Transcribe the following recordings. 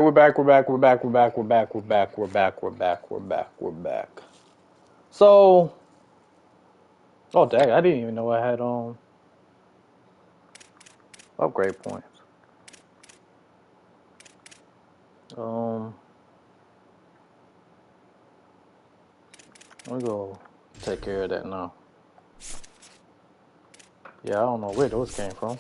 We're back. So, oh dang, I didn't even know I had upgrade points. Let me go take care of that now. Yeah, I don't know where those came from.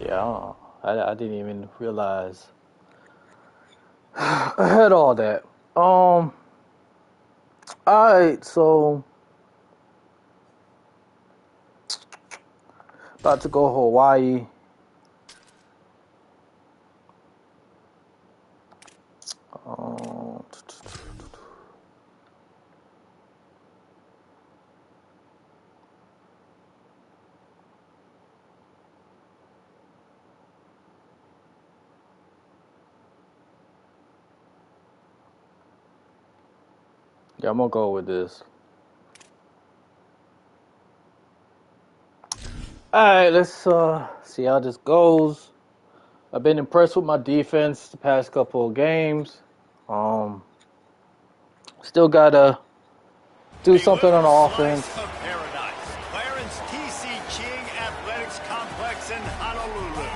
Yeah, I didn't even realize I had all that. Alright, so about to go Hawaii. Yeah, I'm gonna go with this. Alright, let's see how this goes. I've been impressed with my defense the past couple of games. Still gotta do something on offense. Of paradise. Clarence T.C. King Athletics Complex in Honolulu.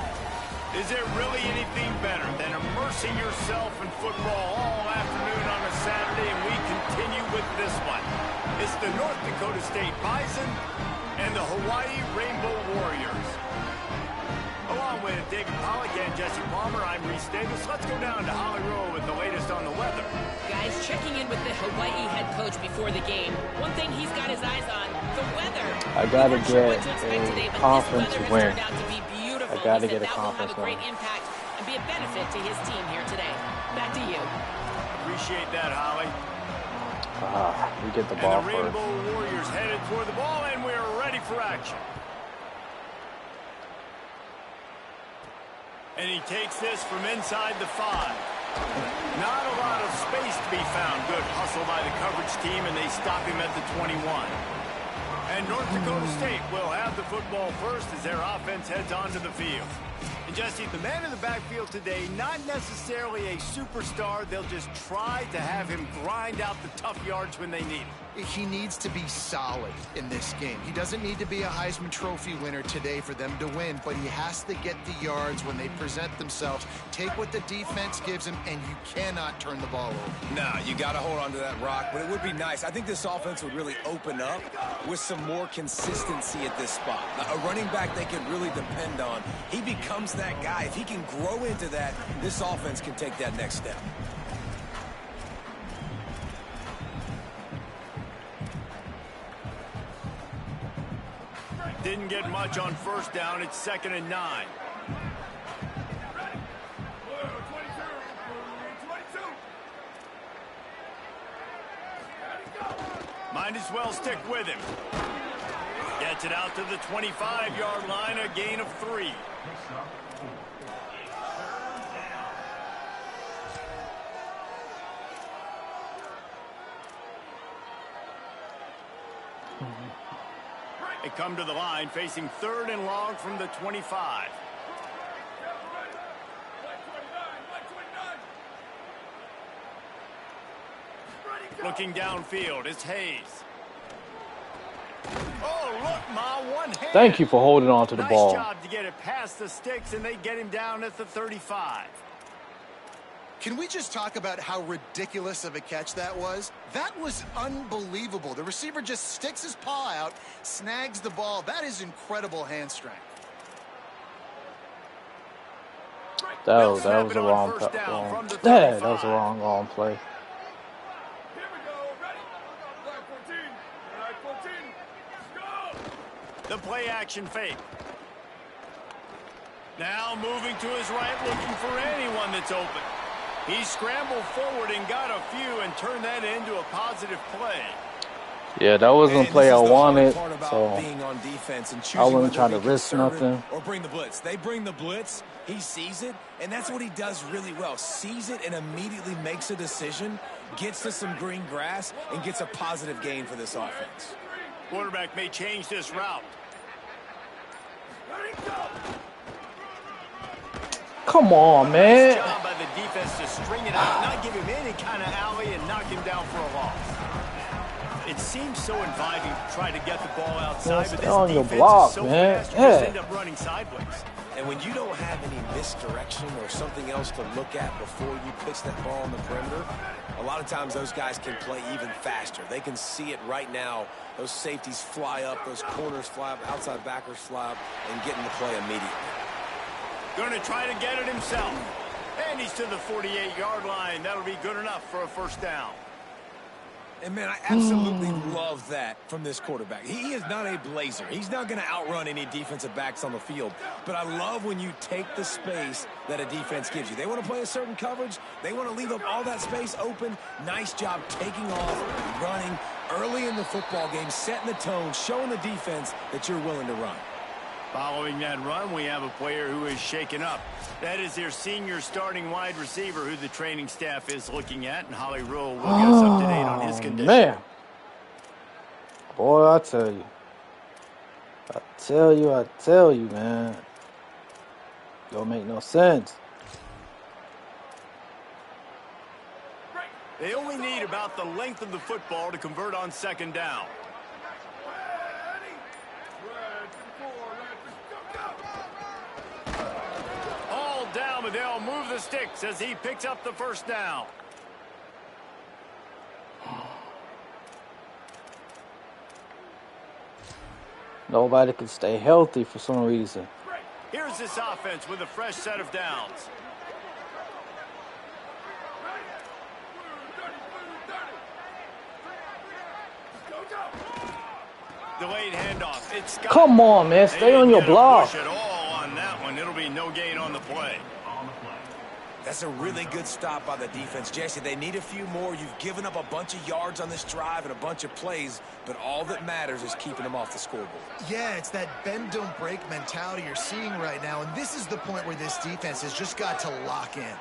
Is there really anything better than immersing yourself in football all afternoon on a Saturday? And we continue with this one. It's the North Dakota State Bison and the Hawaii Rainbow Warriors. Along with David Pollack and Jesse Palmer, I'm Reese Davis. Let's go down to Holly Rowe with the latest on the weather. Guys, checking in with the Hawaii head coach before the game. One thing he's got his eyes on, the weather. I gotta get a conference win. I gotta get a conference win. Great impact and be a benefit to his team here today. Back to you. Appreciate that, Holly. We get the ball and the first. Rainbow Warriors headed toward the ball, and we're ready for action. And he takes this from inside the 5. Not a lot of space to be found. Good hustle by the coverage team, and they stop him at the 21. And North Dakota State will have the football first as their offense heads onto the field. And Jesse, the man in the backfield today, not necessarily a superstar. They'll just try to have him grind out the tough yards when they need it. He needs to be solid in this game. He doesn't need to be a Heisman Trophy winner today for them to win, but he has to get the yards when they present themselves. Take what the defense gives him, and you cannot turn the ball over. Nah, you got to hold on to that rock, but it would be nice. I think this offense would really open up with some more consistency at this spot. A running back they can really depend on. He becomes that guy. If he can grow into that, this offense can take that next step. Didn't get much on first down. It's 2nd and 9. Might as well stick with him. Gets it out to the 25-yard line, a gain of 3. They come to the line, facing 3rd and long from the 25. Looking downfield, it's Hayes. Oh, look, Ma, one hand. Thank you for holding on to the ball. Nice job to get it past the sticks, and they get him down at the 35. Can we just talk about how ridiculous of a catch that was? That was unbelievable. The receiver just sticks his paw out, snags the ball. That is incredible hand strength. That was a wrong play. That was a wrong play. The play action fake. Now moving to his right, looking for anyone that's open. He scrambled forward and got a few and turned that into a positive play. Yeah, that wasn't the play I wanted, so being on defense and I wasn't trying to risk nothing. Or bring the blitz. They bring the blitz, he sees it, and that's what he does really well. Sees it and immediately makes a decision, gets to some green grass, and gets a positive gain for this offense. Quarterback may change this route. Come on, man. Nice job by the defense to string it out, not give him any kind of alley, and knock him down for a loss. It seems so inviting to try to get the ball outside, but this on your defense block, is so man. fast, you just end up running sideways. And when you don't have any misdirection or something else to look at before you pitch that ball on the perimeter, a lot of times those guys can play even faster. They can see it right now. Those safeties fly up, those corners fly up, outside backers fly up, and get in the play immediately. Going to try to get it himself. And he's to the 48-yard line. That'll be good enough for a first down. And, man, I absolutely love that from this quarterback. He is not a blazer. He's not going to outrun any defensive backs on the field. But I love when you take the space that a defense gives you. They want to play a certain coverage. They want to leave up all that space open. Nice job taking off, running early in the football game, setting the tone, showing the defense that you're willing to run. Following that run, we have a player who is shaken up. That is their senior starting wide receiver who the training staff is looking at, and Holly Rule will get us up to date on his condition. Man. Boy, I tell you, man. Don't make no sense. They only need about the length of the football to convert on second down. Down, but they'll move the sticks as he picks up the first down. Nobody can stay healthy for some reason. Here's this offense with a fresh set of downs. Delayed handoff. It's Come on, man. Stay on your block. At all on that one. It'll be no gain on the play. That's a really good stop by the defense. Jesse, they need a few more. You've given up a bunch of yards on this drive and a bunch of plays, but all that matters is keeping them off the scoreboard. Yeah, it's that bend, don't break mentality you're seeing right now, and this is the point where this defense has just got to lock in.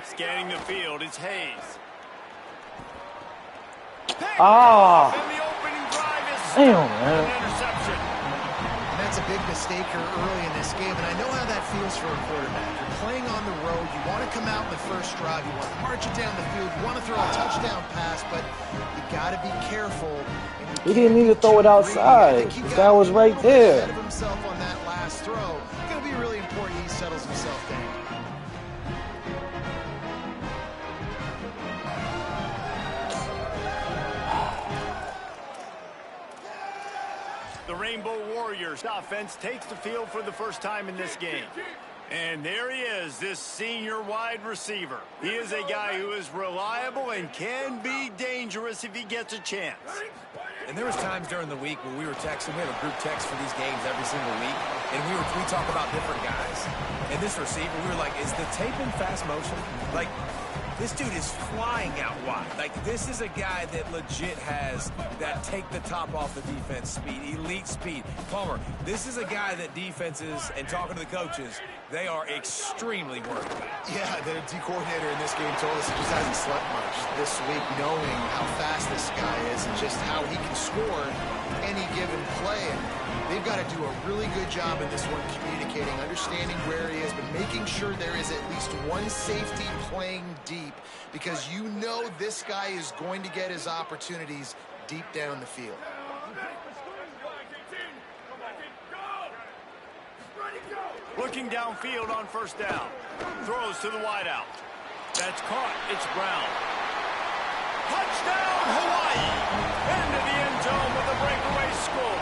Scanning the field, it's Hayes. Ah, and the opening drive is damn, man. an interception. And that's a big mistake here early in this game, and I know how that feels for a quarterback. You're playing on the road. You want to come out in the first drive. You want to march it down the field. You want to throw a touchdown pass, but you got to be careful. He didn't need to throw it outside. The guy was right there. Ahead of himself on that last throw. It's going to be really important he settles himself down. The Rainbow Warriors offense takes the field for the first time in this game. And there he is, this senior wide receiver. He is a guy who is reliable and can be dangerous if he gets a chance. And there was times during the week when we were texting. We have a group text for these games every single week, and we talk about different guys. And this receiver, we were like, is the tape in fast motion? Like, this dude is flying out wide. Like, this is a guy that legit has that take the top off the defense speed, elite speed. Palmer, this is a guy that defenses, and talking to the coaches, they are extremely worried about. Yeah, the D coordinator in this game told us he just hasn't slept much this week, knowing how fast this guy is and just how he can score any given play. And they've got to do a really good job in this one communicating, understanding where he is, but making sure there is at least one safety playing deep, because you know this guy is going to get his opportunities deep down the field. Looking downfield on first down. Throws to the wideout. That's caught. It's Brown. Touchdown, Hawaii! Into the end zone with a breakaway score.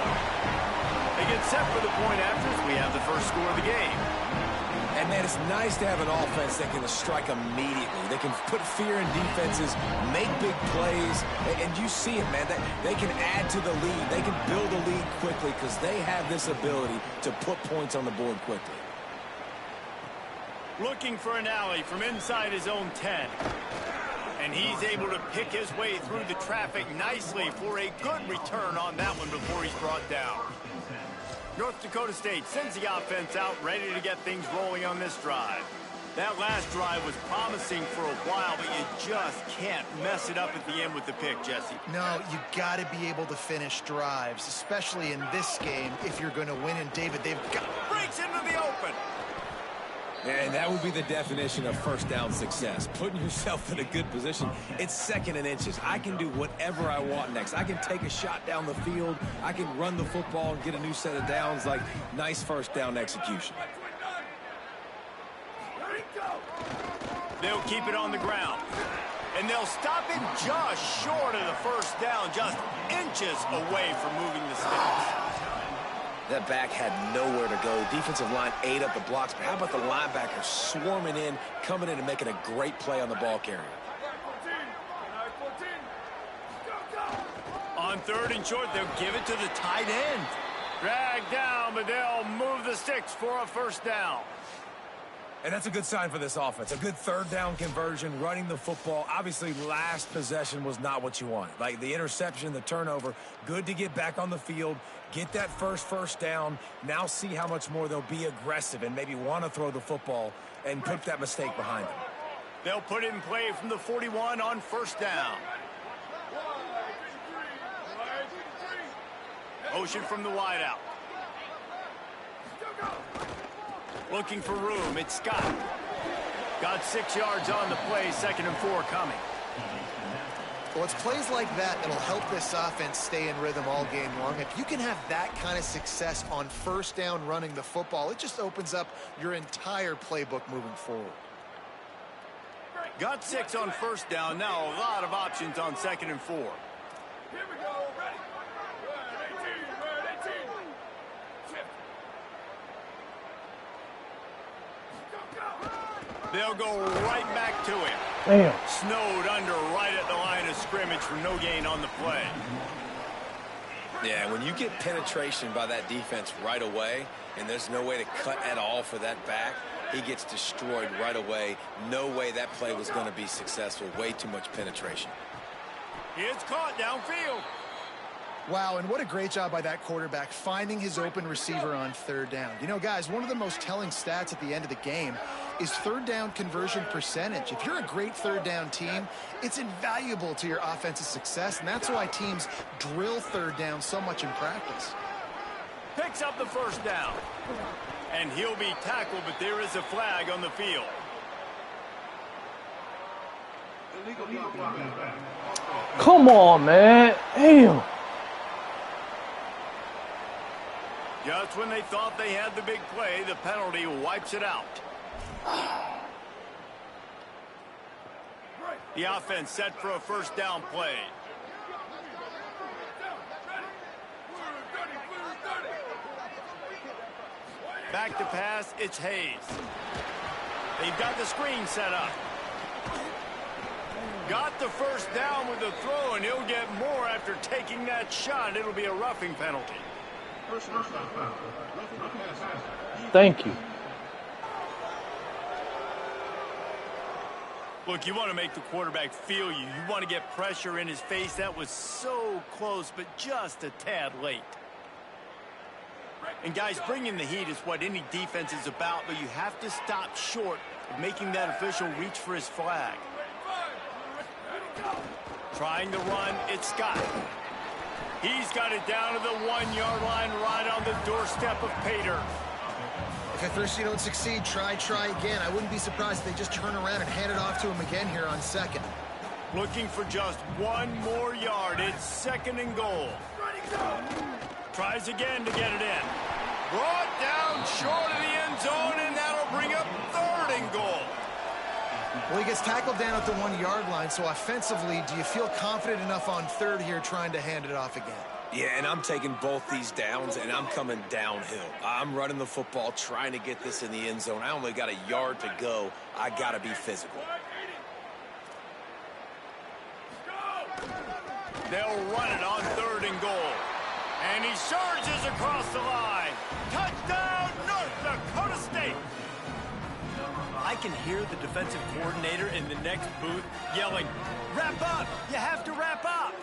They get set for the point after as we have the first score of the game. And, man, it's nice to have an offense that can strike immediately. They can put fear in defenses, make big plays, and you see it, man. They can add to the lead. They can build a lead quickly because they have this ability to put points on the board quickly. Looking for an alley from inside his own 10. And he's able to pick his way through the traffic nicely for a good return on that one before he's brought down. North Dakota State sends the offense out, ready to get things rolling on this drive. That last drive was promising for a while, but you just can't mess it up at the end with the pick, Jesse. No, you got to be able to finish drives, especially in this game if you're going to win. And David, they've got... Breaks into the open. And that would be the definition of first down success, putting yourself in a good position. It's 2nd and inches. I can do whatever I want next. I can take a shot down the field. I can run the football and get a new set of downs. Like, nice first down execution. They'll keep it on the ground. And they'll stop him just short of the first down, just inches away from moving the sticks. That back had nowhere to go. Defensive line ate up the blocks, but how about the linebacker swarming in, coming in and making a great play on the ball carrier? On 3rd and short, they'll give it to the tight end. Drag down, but they'll move the sticks for a first down. And that's a good sign for this offense. A good 3rd down conversion, running the football. Obviously, last possession was not what you wanted. Like the interception, the turnover, good to get back on the field, get that first down. Now see how much more they'll be aggressive and maybe want to throw the football and put that mistake behind them. They'll put it in play from the 41 on 1st down. Motion from the wideout. Looking for room, it's Scott. Got 6 yards on the play, 2nd and 4 coming. Well, it's plays like that that'll help this offense stay in rhythm all game long. If you can have that kind of success on 1st down running the football, it just opens up your entire playbook moving forward. Got 6 on 1st down, now a lot of options on 2nd and 4. Here we go, ready? They'll go right back to him. Damn. Snowed under right at the line of scrimmage for no gain on the play. Yeah, when you get penetration by that defense right away, and there's no way to cut at all for that back, he gets destroyed right away. No way that play was going to be successful. Way too much penetration. It's caught downfield. Wow, and what a great job by that quarterback finding his open receiver on 3rd down. You know, guys, one of the most telling stats at the end of the game is 3rd down conversion percentage. If you're a great 3rd down team, it's invaluable to your offensive success, and that's why teams drill 3rd down so much in practice. Picks up the 1st down. And he'll be tackled, but there is a flag on the field. Come on, man. Damn. Just when they thought they had the big play, the penalty wipes it out. The offense set for a 1st down play. Back to pass, it's Hayes. They've got the screen set up. Got the 1st down with the throw, and he'll get more after taking that shot. It'll be a roughing penalty. Thank you. Look, you want to make the quarterback feel you. You want to get pressure in his face. That was so close, but just a tad late. And guys, bringing the heat is what any defense is about, but you have to stop short of making that official reach for his flag. Trying to run, it's Scott. He's got it down to the 1-yard line, right on the doorstep of Pater. If at first you don't succeed, try again. I wouldn't be surprised if they just turn around and hand it off to him again here on 2nd. Looking for just 1 more yard. It's 2nd and goal. Tries again to get it in. Brought down short of the end zone, and that'll bring up 3rd and goal. Well, he gets tackled down at the 1-yard line, so offensively, do you feel confident enough on 3rd here trying to hand it off again? Yeah, and I'm taking both these downs, and I'm coming downhill. I'm running the football, trying to get this in the end zone. I only got a yard to go. I got to be physical. They'll run it on 3rd and goal. And he surges across the line. Touchdown, North Dakota State. I I can hear the defensive coordinator in the next booth yelling, "Wrap up! You have to wrap up!"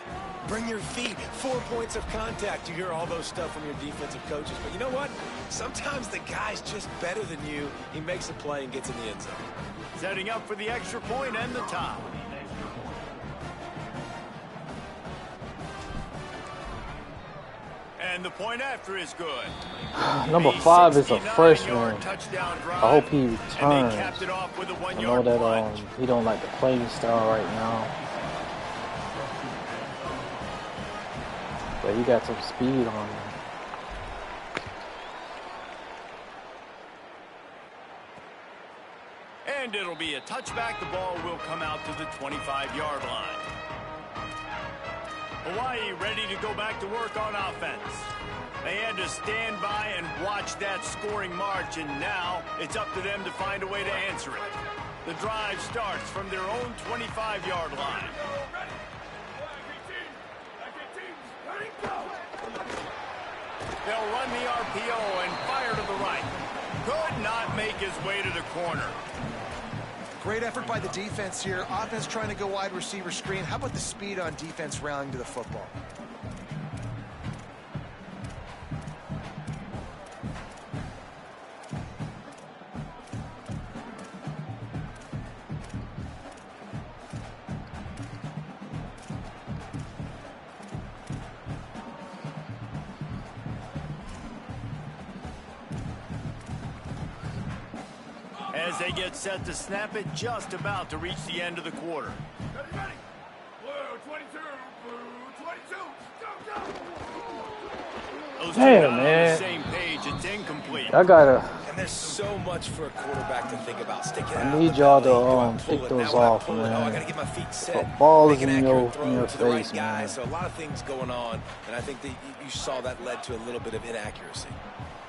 Bring your feet, 4 points of contact. You hear all those stuff from your defensive coaches. But you know what? Sometimes the guy's just better than you. He makes a play and gets in the end zone. Setting up for the extra point and the tie. And the point after is good. Number 5 is a freshman. I hope he returns. I know that he don't like the playing style right now. But he got some speed on him. And it'll be a touchback. The ball will come out to the 25-yard line. Hawaii ready to go back to work on offense. They had to stand by and watch that scoring march, and now it's up to them to find a way to answer it. The drive starts from their own 25-yard line. They'll run the RPO and fire to the right. Could not make his way to the corner. Great effort by the defense here. Offense trying to go wide receiver screen. How about the speed on defense rallying to the football? As they get set to snap it, just about to reach the end of the quarter. Ready. Blue 22, blue 22, go! Those Damn, two on man. the same page, it's incomplete. I gotta. And there's so much for a quarterback to think about. Stick it I out. need y'all to pick those off, Oh, I man. gotta get my feet set. The ball is Make an in your accurate throw to the right face, guy. man. So a lot of things going on, and I think that you saw that led to a little bit of inaccuracy.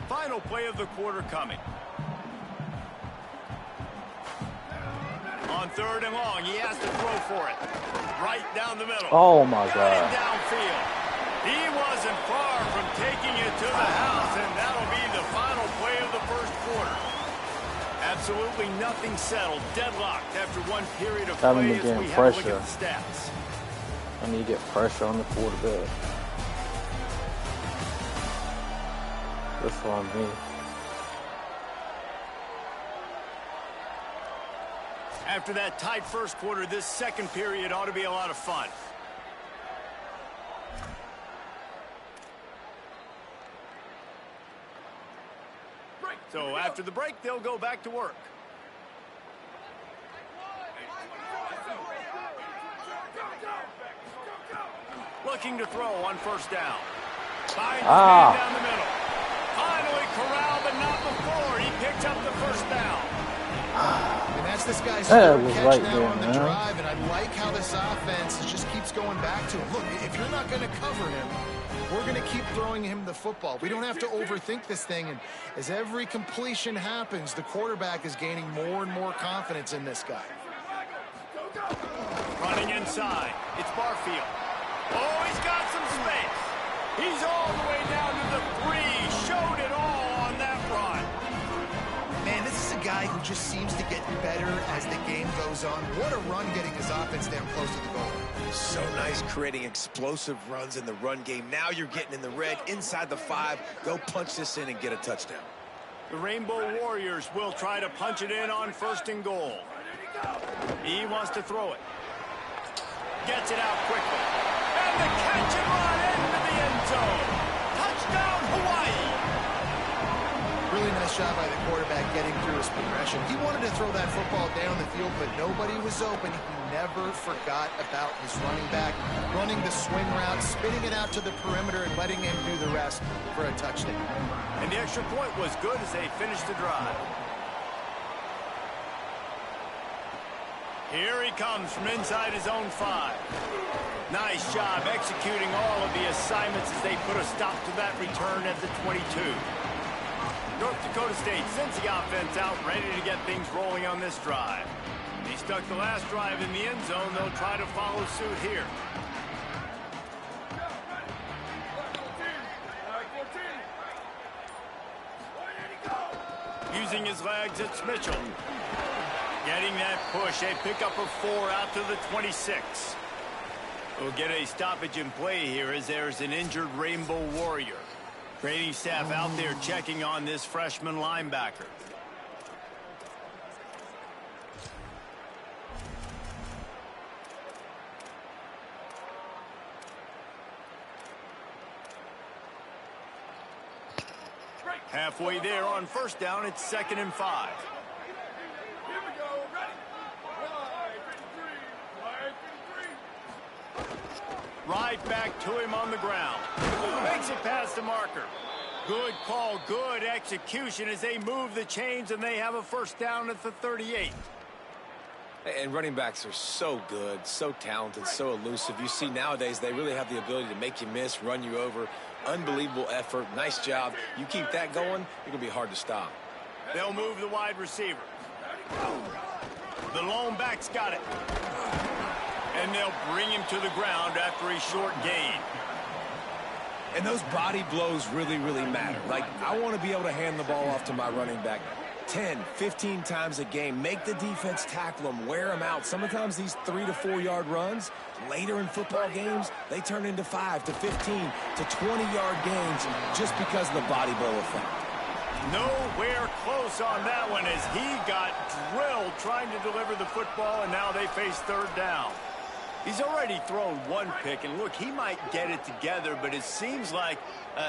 Final play of the quarter coming. On 3rd and long, he has to throw for it. Right down the middle. Oh my Got God. it downfield. He wasn't far from taking it to the house, and that'll be the final play of the first quarter. Absolutely nothing settled. Deadlocked after one period of Having play to as get we have a look pressure. at the stats. I need to get pressure on the quarterback. That's on me. After that tight first quarter, this second period ought to be a lot of fun. So after the break, they'll go back to work. Looking to throw on 1st down. Finds his man down the middle. Finally corralled, but not before. He picks up the 1st down. And that's this guy's That third was catch right now there, on the man. drive, and I like how this offense just keeps going back to him. Look, if you're not going to cover him, we're going to keep throwing him the football. We don't have to overthink this thing, and as every completion happens, the quarterback is gaining more and more confidence in this guy. Running inside. It's Barfield. Oh, he's got some space. He's all the way down to the 3. Showed it all on that run. Man, this is a guy who just seems to get better as the game goes on. What a run getting his offense down close to the goal. So nice creating explosive runs in the run game. Now you're getting in the red, inside the 5. Go punch this in and get a touchdown. The Rainbow Warriors will try to punch it in on 1st and goal. He wants to throw it. Gets it out quickly. And the catch and run into the end zone. Touchdown, Hawaii. Really nice job by the quarterback getting through his progression. He wanted to throw that football down the field, but nobody was open. He never forgot about his running back, running the swing route, spinning it out to the perimeter, and letting him do the rest for a touchdown. And the extra point was good as they finished the drive. Here he comes from inside his own 5. Nice job executing all of the assignments as they put a stop to that return at the 22. North Dakota State sends the offense out, ready to get things rolling on this drive. He stuck the last drive in the end zone. They'll try to follow suit here. Using his legs, it's Mitchell. Getting that push, a pickup of 4 out to the 26. We'll get a stoppage in play here as there's an injured Rainbow Warrior. Training staff out there checking on this freshman linebacker. Halfway there on first down, it's 2nd and 5. Here we go. Ready? Right back to him on the ground. Makes it past the marker. Good call, good execution as they move the chains and they have a first down at the 38. And running backs are so good, so talented, so elusive. You see nowadays they really have the ability to make you miss, run you over. Unbelievable effort. Nice job. You keep that going, you're going to be hard to stop. They'll move the wide receiver. The lone back's got it. And they'll bring him to the ground after a short gain. And those body blows really, really matter. Like, I want to be able to hand the ball off to my running back 10, 15 times a game. Make the defense tackle them, wear them out. Sometimes these 3 to 4 yard runs, later in football games, they turn into 5 to 15 to 20-yard gains just because of the body blow effect. Nowhere close on that one as he got drilled trying to deliver the football, and now they face 3rd down. He's already thrown 1 pick, and look, he might get it together, but it seems like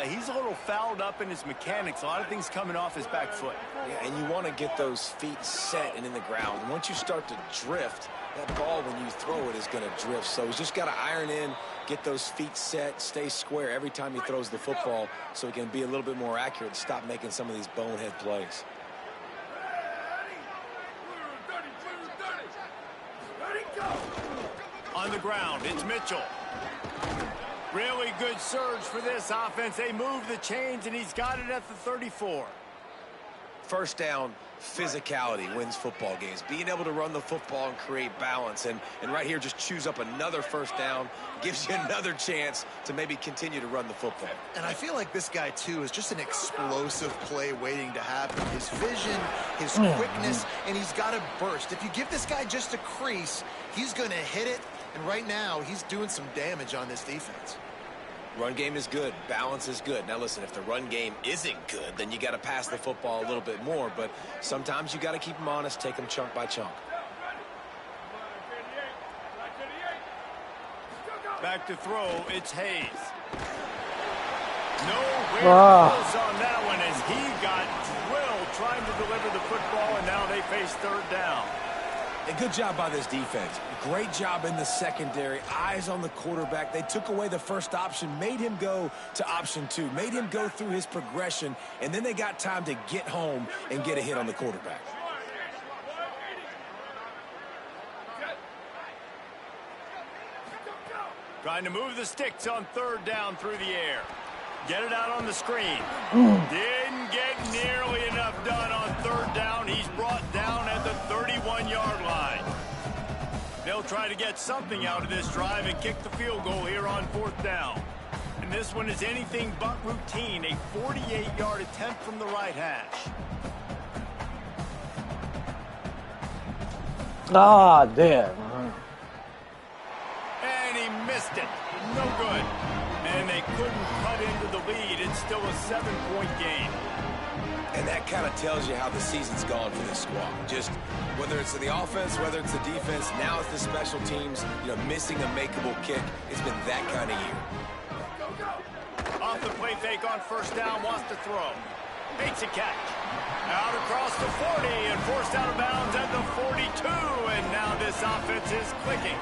he's a little fouled up in his mechanics. A lot of things coming off his back foot. Yeah, and you want to get those feet set and in the ground. And once you start to drift, that ball, when you throw it, is going to drift. So he's just got to iron in, get those feet set, stay square every time he throws the football so he can be a little bit more accurate and stop making some of these bonehead plays. On the ground, it's Mitchell. Really good surge for this offense. They move the chains, and he's got it at the 34. First down, physicality wins football games. Being able to run the football and create balance. And right here, just choose up another first down. Gives you another chance to maybe continue to run the football. And I feel like this guy, too, is just an explosive play waiting to happen. His vision, his quickness, and he's got to burst. If you give this guy just a crease, he's going to hit it. And right now, he's doing some damage on this defense. Run game is good. Balance is good. Now, listen, if the run game isn't good, then you got to pass the football a little bit more. But sometimes you got to keep them honest, take them chunk by chunk. Back to throw, it's Hayes. Nowhere close on that one as he got drilled trying to deliver the football, and now they face 3rd down. A good job by this defense. Great job in the secondary. Eyes on the quarterback. They took away the first option, made him go to option 2, made him go through his progression, and then they got time to get home and get a hit on the quarterback. Trying to move the sticks on 3rd down through the air. Get it out on the screen. Didn't get nearly enough done on 3rd down. He's brought down at the 31-yard line. They'll try to get something out of this drive and kick the field goal here on 4th down. And this one is anything but routine. A 48-yard attempt from the right hash. Ah, damn. And he missed it. No good. And they couldn't cut into the lead. It's still a 7-point game. And that kind of tells you how the season's gone for this squad. Just whether it's the offense, whether it's the defense, now it's the special teams, missing a makeable kick. It's been that kind of year. Off the play fake on 1st down, wants to throw. Makes a catch. Out across the 40 and forced out of bounds at the 42. And now this offense is clicking.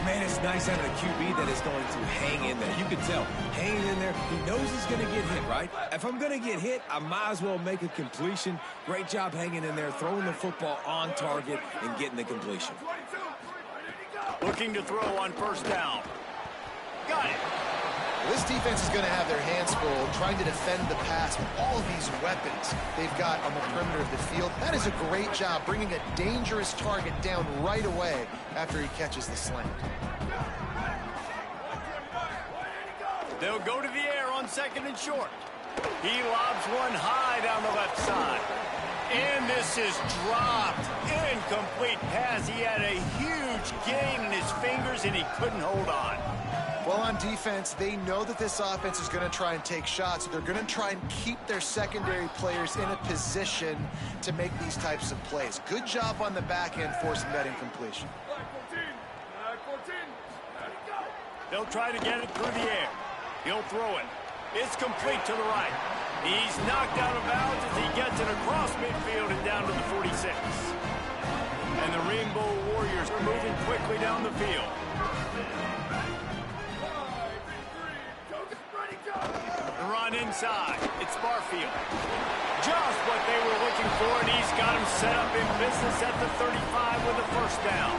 Man, it's nice having a QB that is going to hang in there. You can tell, hanging in there, he knows he's going to get hit, right? If I'm going to get hit, I might as well make a completion. Great job hanging in there, throwing the football on target and getting the completion. Looking to throw on 1st down. Got it. This defense is going to have their hands full trying to defend the pass with all of these weapons they've got on the perimeter of the field. That is a great job bringing a dangerous target down right away after he catches the slant. They'll go to the air on 2nd and short. He lobs one high down the left side. And this is dropped. Incomplete pass. He had a huge gain in his fingers, and he couldn't hold on. Well, on defense, they know that this offense is going to try and take shots. They're going to try and keep their secondary players in a position to make these types of plays. Good job on the back end forcing that incompletion. They'll try to get it through the air. He'll throw it. It's complete to the right. He's knocked out of bounds as he gets it across midfield and down to the 46. And the Rainbow Warriors are moving quickly down the field. The run inside. It's Barfield. Just what they were looking for, and he's got him set up in business at the 35 with a first down.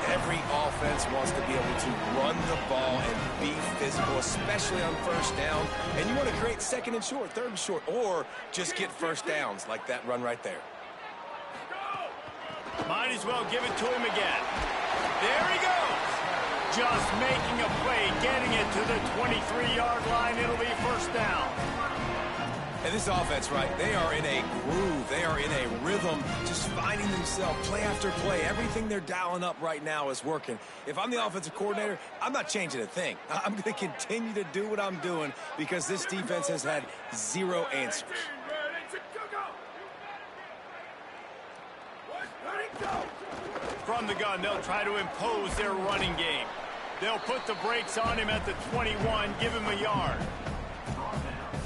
Every offense wants to be able to run the ball and be physical, especially on first down. And you want to create second and short, third and short, or just get first downs like that run right there. Might as well give it to him again. There he goes. Just making a play, getting it to the 23-yard line. It'll be first down. And this offense, right, they are in a groove. They are in a rhythm, just finding themselves play after play. Everything they're dialing up right now is working. If I'm the offensive coordinator, I'm not changing a thing. I'm going to continue to do what I'm doing because this defense has had zero answers. From the gun, they'll try to impose their running game. They'll put the brakes on him at the 21, give him a yard.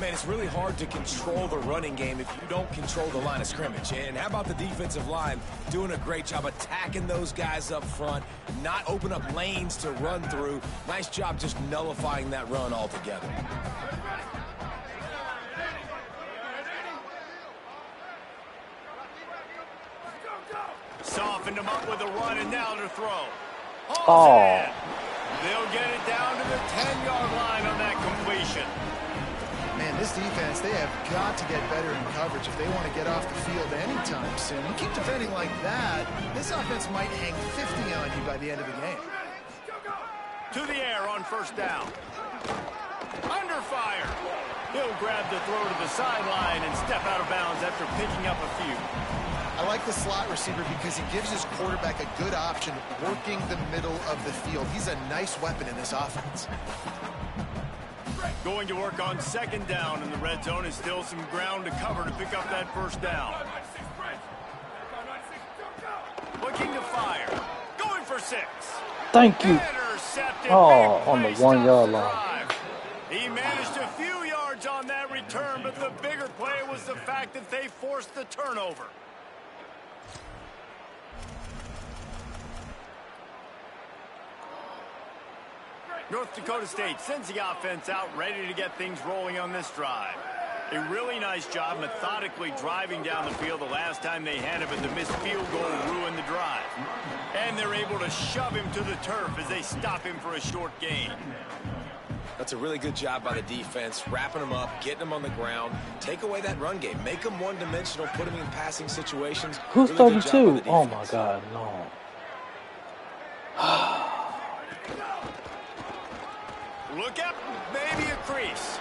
Man, it's really hard to control the running game if you don't control the line of scrimmage. And how about the defensive line doing a great job attacking those guys up front, not open up lanes to run through. Nice job just nullifying that run altogether. Softened him up with a run, and now to throw. Oh. They'll get it down to the 10-yard line on that completion. Man, this defense, they have got to get better in coverage if they want to get off the field anytime soon. You keep defending like that, this offense might hang 50 on you by the end of the game. To the air on first down. Under fire. He'll grab the throw to the sideline and step out of bounds after picking up a few. I like the slot receiver because he gives his quarterback a good option working the middle of the field. He's a nice weapon in this offense. Going to work on second down in the red zone, is still some ground to cover to pick up that first down. Looking to fire. Going for 6. Thank you. Intercepted. Oh, on the 1-yard line. He managed a few yards on that return, but the bigger play was the fact that they forced the turnover. North Dakota State sends the offense out ready to get things rolling on this drive. A really nice job methodically driving down the field the last time they had it, but the missed field goal ruined the drive. And they're able to shove him to the turf as they stop him for a short gain. That's a really good job by the defense, wrapping them up, getting them on the ground, take away that run game, make them one-dimensional, put them in passing situations. Who's really 32? Oh, my God, no. Look out, maybe a crease.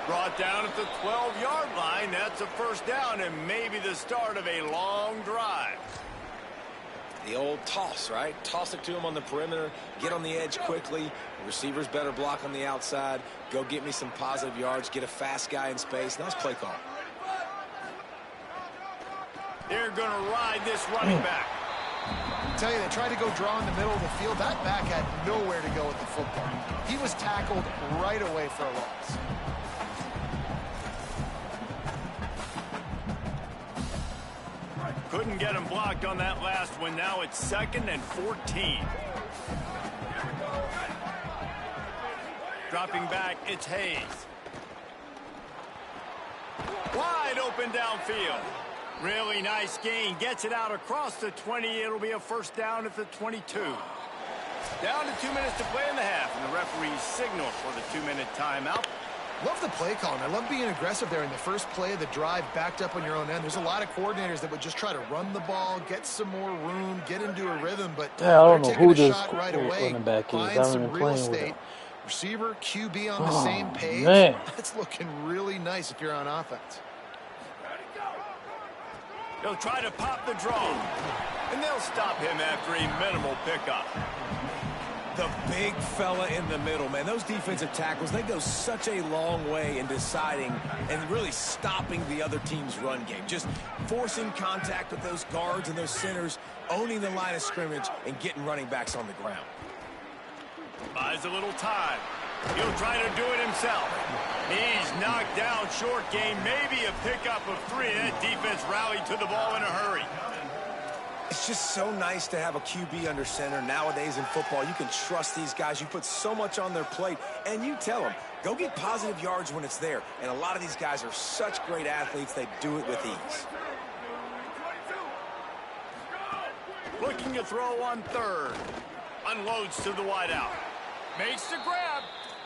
Brought down at the 12-yard line. That's a first down and maybe the start of a long drive. The old toss, right? Toss it to him on the perimeter, get on the edge quickly. The receivers better block on the outside. Go get me some positive yards, get a fast guy in space. Nice play call. They're going to ride this running back. I tell you, they tried to go draw in the middle of the field. That back had nowhere to go with the football. He was tackled right away for a loss. Couldn't get him blocked on that last one. Now it's 2nd and 14. Dropping back, it's Hayes. Wide open downfield. Really nice gain. Gets it out across the 20. It'll be a first down at the 22. Down to 2 minutes to play in the half, and the referees signal for the 2-minute timeout. Love the play call, and I love being aggressive there in the first play of the drive, backed up on your own end. There's a lot of coordinators that would just try to run the ball, get some more room, get into a rhythm, but yeah, I don't know who this right away, running back is. I haven't been playing with him. Receiver, QB on the same page. Man. That's looking really nice if you're on offense. He'll try to pop the draw. And they'll stop him after a minimal pickup. The big fella in the middle, man. Those defensive tackles, they go such a long way in deciding and really stopping the other team's run game. Just forcing contact with those guards and those centers, owning the line of scrimmage, and getting running backs on the ground. Buys a little time. He'll try to do it himself. He's knocked down short game, maybe a pickup of 3. That defense rallied to the ball in a hurry. It's just so nice to have a QB under center. Nowadays in football, you can trust these guys. You put so much on their plate, and you tell them, go get positive yards when it's there. And a lot of these guys are such great athletes, they do it with ease. Looking to throw on 3rd. Unloads to the wideout. Makes the grab.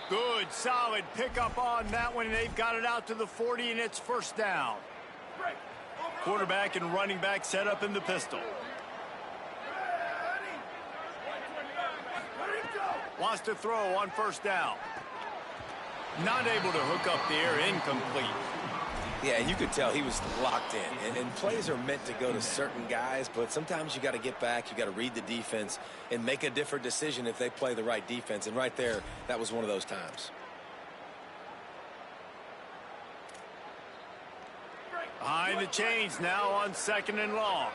Good, solid pickup on that one, and they've got it out to the 40, and it's 1st down. Quarterback and running back set up in the pistol. Wants to throw on 1st down. Not able to hook up the air, incomplete. Yeah, you could tell he was locked in. And plays are meant to go to certain guys, but sometimes you got to get back, you got to read the defense, and make a different decision if they play the right defense. And right there, that was one of those times. Behind the chains now on 2nd and long.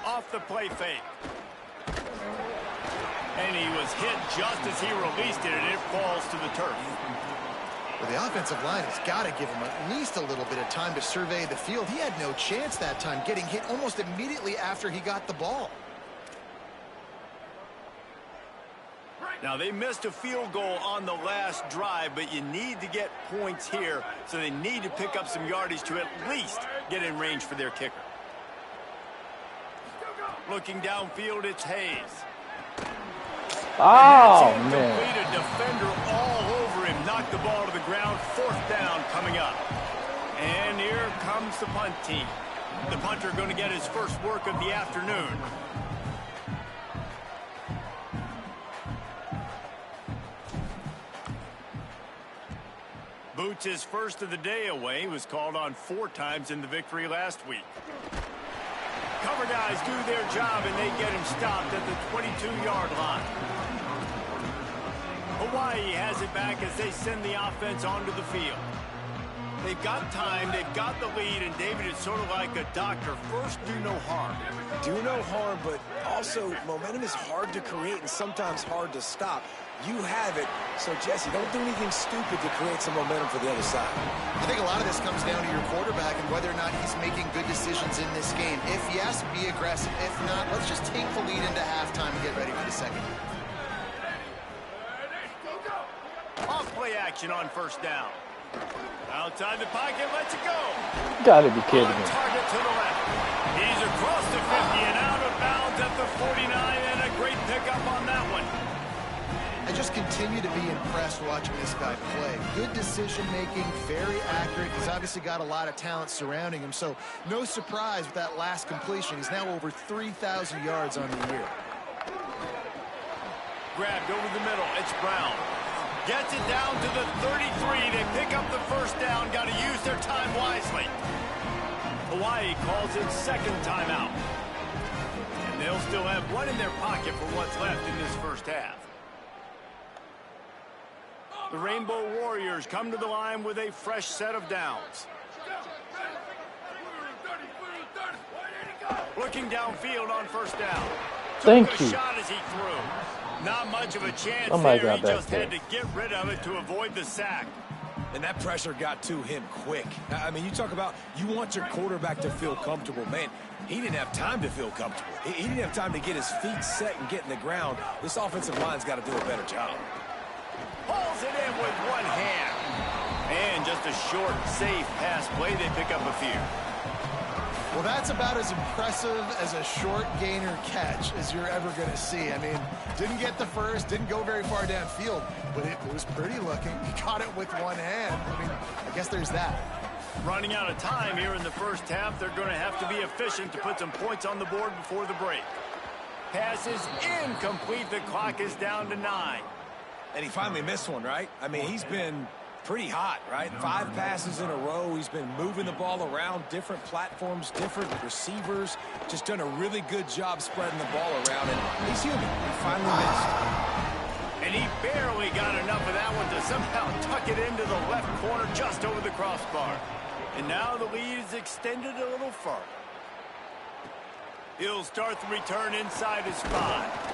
Off the play fake. And he was hit just as he released it, and it falls to the turf. Well, the offensive line has got to give him at least a little bit of time to survey the field. He had no chance that time, getting hit almost immediately after he got the ball. Now, they missed a field goal on the last drive, but you need to get points here, so they need to pick up some yardage to at least get in range for their kicker. Looking downfield, it's Hayes. Oh, man. A defender all over him. Knocked the ball to the ground. 4th down coming up. And here comes the punt team. The punter going to get his first work of the afternoon. Boots his first of the day away. He was called on 4 times in the victory last week. Cover guys do their job, and they get him stopped at the 22-yard line. Hawaii has it back as they send the offense onto the field. They've got time, they've got the lead, and David is sort of like a doctor. First, do no harm. Do no harm, but also momentum is hard to create and sometimes hard to stop. You have it, so Jesse, don't do anything stupid to create some momentum for the other side. I think a lot of this comes down to your quarterback and whether or not he's making good decisions in this game. If yes, be aggressive. If not, let's just take the lead into halftime and get ready for the second. Off play action on 1st down. Outside the pocket, lets it go. You gotta be kidding me. Target to the left. He's across the 50 and out of bounds at the 49, and a great pickup on that one. I just continue to be impressed watching this guy play. Good decision-making, very accurate. He's obviously got a lot of talent surrounding him, so no surprise with that last completion. He's now over 3,000 yards on the year. Grabbed over the middle. It's Brown. Gets it down to the 33. They pick up the 1st down. Got to use their time wisely. Hawaii calls it 2nd timeout. And they'll still have 1 in their pocket for what's left in this 1st half. The Rainbow Warriors come to the line with a fresh set of downs. Looking downfield on 1st down. Thank you. Shot as he threw. Not much of a chance Oh my there. God, He just that's had to get rid of it to avoid the sack. And that pressure got to him quick. I mean, you talk about you want your quarterback to feel comfortable. Man, he didn't have time to feel comfortable. He didn't have time to get his feet set and get in the ground. This offensive line's got to do a better job. Pulls it in with one hand. And just a short, safe pass play. They pick up a few. Well, that's about as impressive as a short gainer catch as you're ever going to see. I mean, didn't get the first, didn't go very far downfield, but it was pretty looking. He caught it with one hand. I mean, I guess there's that. Running out of time here in the 1st half. They're going to have to be efficient to put some points on the board before the break. Pass is incomplete. The clock is down to 9. And he finally missed one, right? I mean, he's been pretty hot, right? 5 passes in a row. He's been moving the ball around different platforms, different receivers. Just done a really good job spreading the ball around, and he's human. He finally missed. And he barely got enough of that one to somehow tuck it into the left corner just over the crossbar. And now the lead is extended a little further. He'll start the return inside his 5.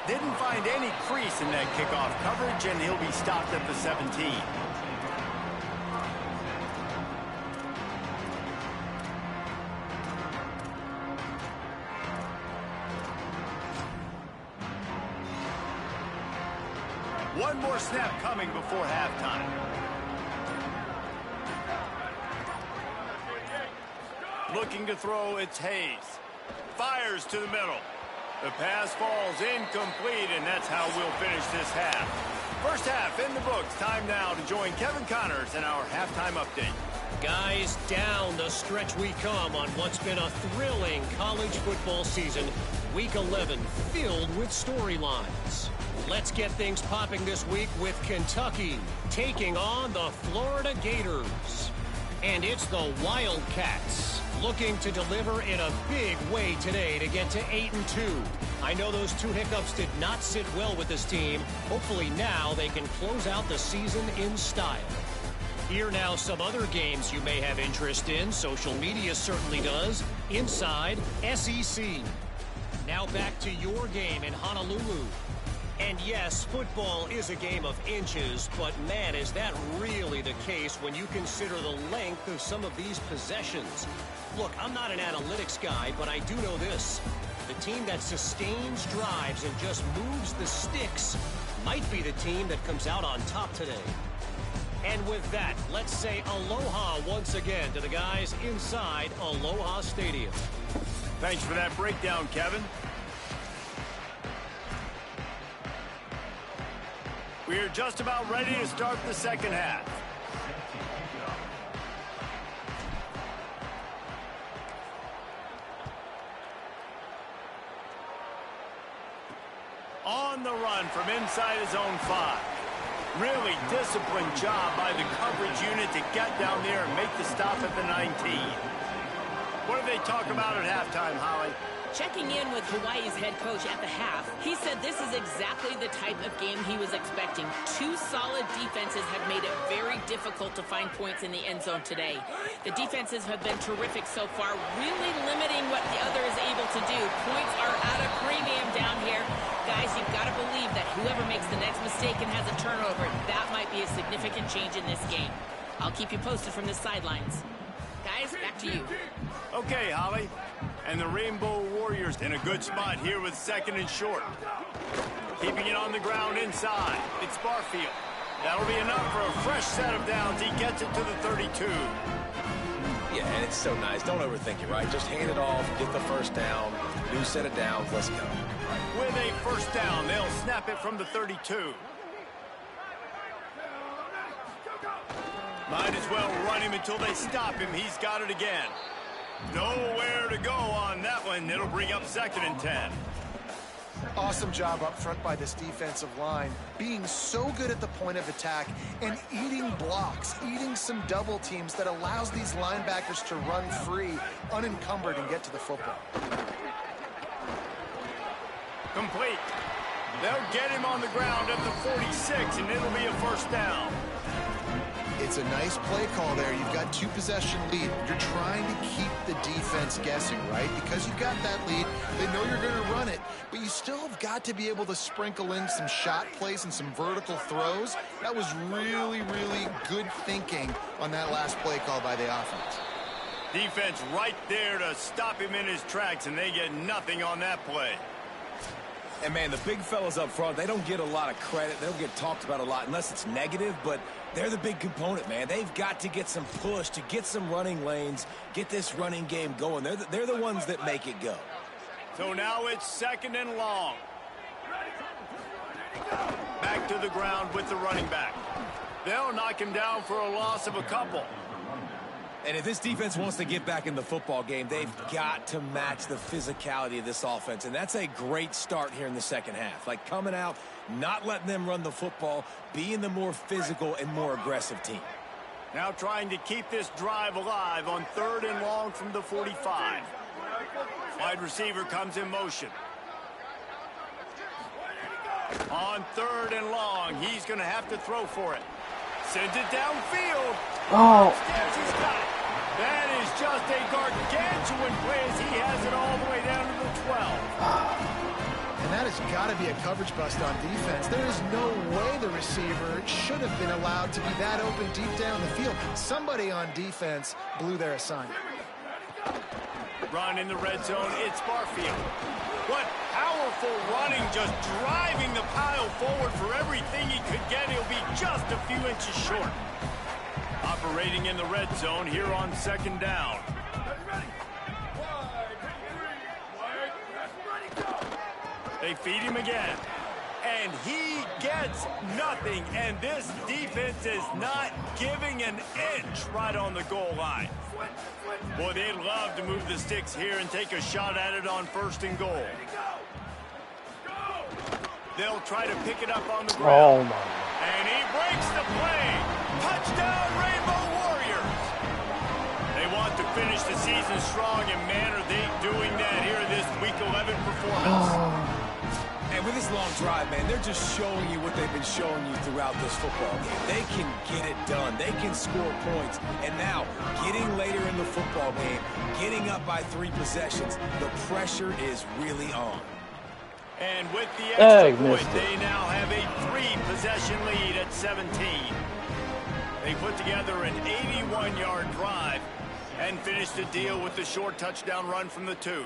Didn't find any crease in that kickoff coverage, and he'll be stopped at the 17. One more snap coming before halftime. Looking to throw, it's Hayes. Fires to the middle. The pass falls incomplete, and that's how we'll finish this half. First half in the books. Time now to join Kevin Connors in our halftime update. Guys, down the stretch we come on what's been a thrilling college football season. Week 11 filled with storylines. Let's get things popping this week with Kentucky taking on the Florida Gators. And it's the Wildcats looking to deliver in a big way today to get to 8-2. I know those 2 hiccups did not sit well with this team. Hopefully now they can close out the season in style. Here now some other games you may have interest in. Social media certainly does. Inside SEC. Now back to your game in Honolulu. And yes, football is a game of inches, but man, is that really the case when you consider the length of some of these possessions. Look, I'm not an analytics guy, but I do know this. The team that sustains drives and just moves the sticks might be the team that comes out on top today. And with that, let's say aloha once again to the guys inside Aloha Stadium. Thanks for that breakdown, Kevin. We're just about ready to start the second half. On the run from inside his own 5. Really disciplined job by the coverage unit to get down there and make the stop at the 19. What did they talk about at halftime, Holly? Checking in with Hawaii's head coach at the half, he said this is exactly the type of game he was expecting. 2 solid defenses have made it very difficult to find points in the end zone today. The defenses have been terrific so far, really limiting what the other is able to do. Points are at a premium down here. Guys, you've got to believe that whoever makes the next mistake and has a turnover, that might be a significant change in this game. I'll keep you posted from the sidelines. Guys, back to you. Okay, Holly. And the Rainbow Warriors in a good spot here with 2nd and short. Keeping it on the ground inside. It's Barfield. That'll be enough for a fresh set of downs. He gets it to the 32. Yeah, and it's so nice. Don't overthink it, right? Just hand it off, get the first down, new set of downs, let's go. With a first down, they'll snap it from the 32. Might as well run him until they stop him. He's got it again. Nowhere to go on that one. It'll bring up 2nd and 10. Awesome job up front by this defensive line, being so good at the point of attack and eating blocks, eating some double teams that allows these linebackers to run free, unencumbered, and get to the football. Complete. They'll get him on the ground at the 46, and it'll be a first down. It's a nice play call there. You've got 2-possession lead. You're trying to keep the defense guessing, right? Because you've got that lead, they know you're going to run it, but you still have got to be able to sprinkle in some shot plays and some vertical throws. That was really, really good thinking on that last play call by the offense. Defense right there to stop him in his tracks, and they get nothing on that play. And, man, the big fellas up front, they don't get a lot of credit. They don't get talked about a lot unless it's negative, but they're the big component, man. They've got to get some push, to get some running lanes, get this running game going. They're the ones that make it go. So now it's 2nd and long. Back to the ground with the running back. They'll knock him down for a loss of a couple. And if this defense wants to get back in the football game, they've got to match the physicality of this offense. And that's a great start here in the second half. Like coming out, not letting them run the football, being the more physical and more aggressive team. Now trying to keep this drive alive on 3rd and long from the 45. Wide receiver comes in motion. On 3rd and long, he's going to have to throw for it. Sends it downfield. Oh. He's got it. That is just a gargantuan play as he has it all the way down to the 12. And that has got to be a coverage bust on defense. There is no way the receiver should have been allowed to be that open deep down the field. Somebody on defense blew their assignment. Run in the red zone, it's Barfield. What powerful running, just driving the pile forward for everything he could get. He'll be just a few inches short. Operating in the red zone here on 2nd down. They feed him again. And he gets nothing. And this defense is not giving an inch right on the goal line. Boy, they'd love to move the sticks here and take a shot at it on 1st and goal. They'll try to pick it up on the ground. Oh, my. And he breaks the play. Touchdown, Rainbow Warriors. They want to finish the season strong, and man, are they doing that here in this Week 11 performance. And with this long drive, man, they're just showing you what they've been showing you throughout this football game. They can get it done. They can score points. And now, getting later in the football game, getting up by 3 possessions, the pressure is really on. And with the extra point, they now have a 3-possession lead at 17. They put together an 81-yard drive and finished the deal with the short touchdown run from the 2.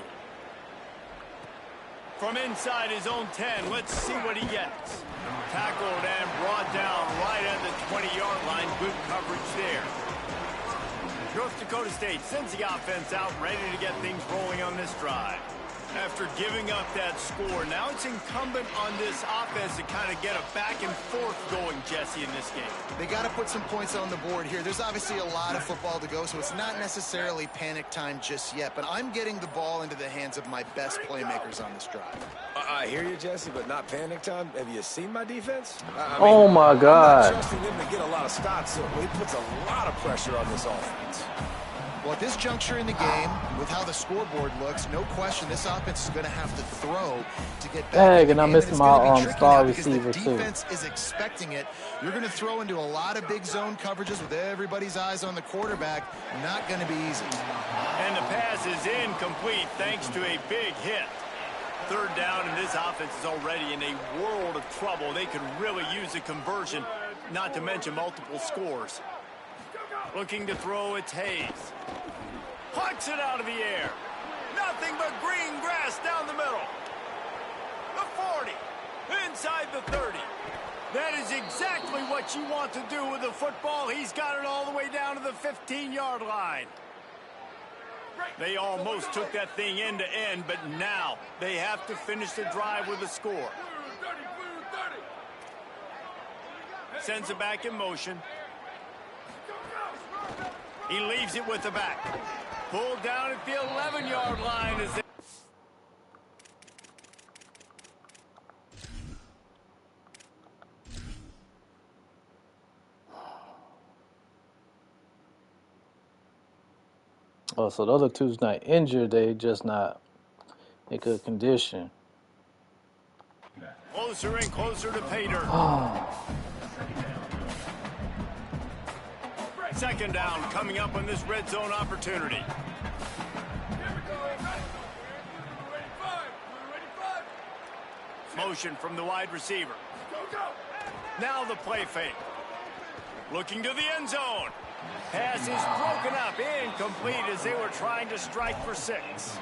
From inside his own 10, let's see what he gets. Tackled and brought down right at the 20-yard line. Good coverage there. North Dakota State sends the offense out, ready to get things rolling on this drive. After giving up that score, now it's incumbent on this offense to kind of get a back and forth going, Jesse, in this game. They got to put some points on the board here. There's obviously a lot of football to go, so it's not necessarily panic time just yet, but I'm getting the ball into the hands of my best playmakers on this drive. I hear you, Jesse, but not panic time. Have you seen my defense? Oh, my God. I'm not trusting them to get a lot of stops, so it puts a lot of pressure on this offense. Well, at this juncture in the game, with how the scoreboard looks, no question this offense is going to have to throw to get back. Dang, and I missed my star receiver, too. The defense is expecting it. You're going to throw into a lot of big zone coverages with everybody's eyes on the quarterback. Not going to be easy. And the pass is incomplete thanks to a big hit. 3rd down, and this offense is already in a world of trouble. They could really use a conversion, not to mention multiple scores. Looking to throw, it's Hayes. Plucks it out of the air. Nothing but green grass down the middle. The 40. Inside the 30. That is exactly what you want to do with the football. He's got it all the way down to the 15-yard line. They almost took that thing end to end, but now they have to finish the drive with a score. Sends it back in motion. He leaves it with the back. Pulled down at the 11-yard line. As Oh, so the other two's not injured. They just not in good condition. closer and closer to pay dirt. 2nd down coming up on this red zone opportunity. Motion from the wide receiver. Now the play fake. Looking to the end zone. Pass is broken up, incomplete as they were trying to strike for 6.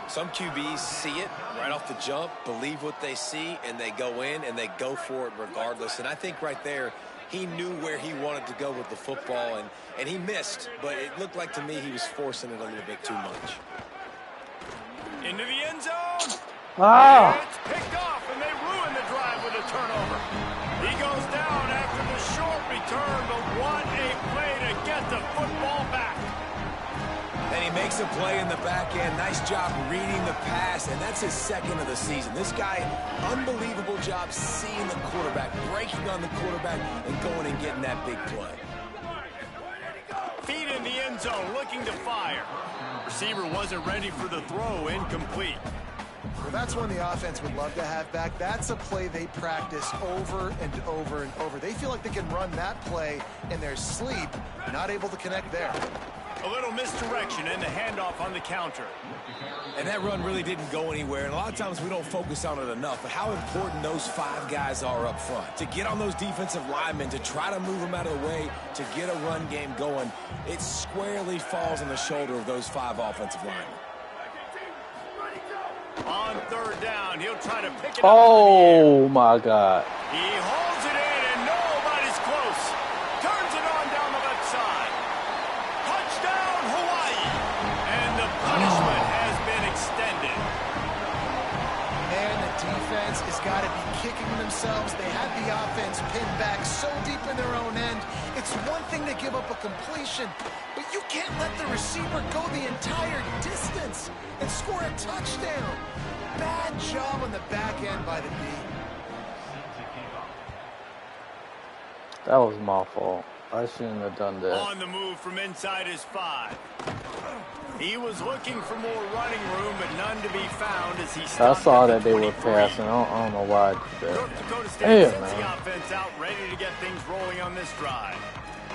Some QBs see it right off the jump, believe what they see, and they go in and they go for it regardless. And I think right there, he knew where he wanted to go with the football, and he missed. But it looked like to me he was forcing it a little bit too much. Into the end zone. Ah! It's picked off, and they ruin the drive with a turnover. He goes down after the short return, but what a play to get the football back. makes a play in the back end. Nice job reading the pass, and that's his second of the season. This guy, unbelievable job seeing the quarterback, breaking on the quarterback, and going and getting that big play. Feet in the end zone, looking to fire. Receiver wasn't ready for the throw, incomplete. Well, that's one the offense would love to have back. That's a play they practice over and over and over. They feel like they can run that play in their sleep, not able to connect there. A little misdirection and the handoff on the counter. And that run really didn't go anywhere, and a lot of times we don't focus on it enough, but how important those 5 guys are up front. To get on those defensive linemen, to try to move them out of the way, to get a run game going, it squarely falls on the shoulder of those 5 offensive linemen. On third down, he'll try to pick it up. Oh, my God. He holds it in, and nobody's close. Turns it on down the left side. Touchdown, Hawaii. And the punishment has been extended. Man, the defense has got to be kicking themselves. They had the offense pinned back so deep in their own end. It's one thing to give up a completion, but you can't let the receiver go the entire distance and score a touchdown. Bad job on the back end by the D. That was my fault. I shouldn't have done that. On the move from inside his 5. He was looking for more running room, but none to be found as he I saw that they were 23. passing. I don't know why I did that. North Dakota State Damn, sends the man. offense out, ready to get things rolling on this drive.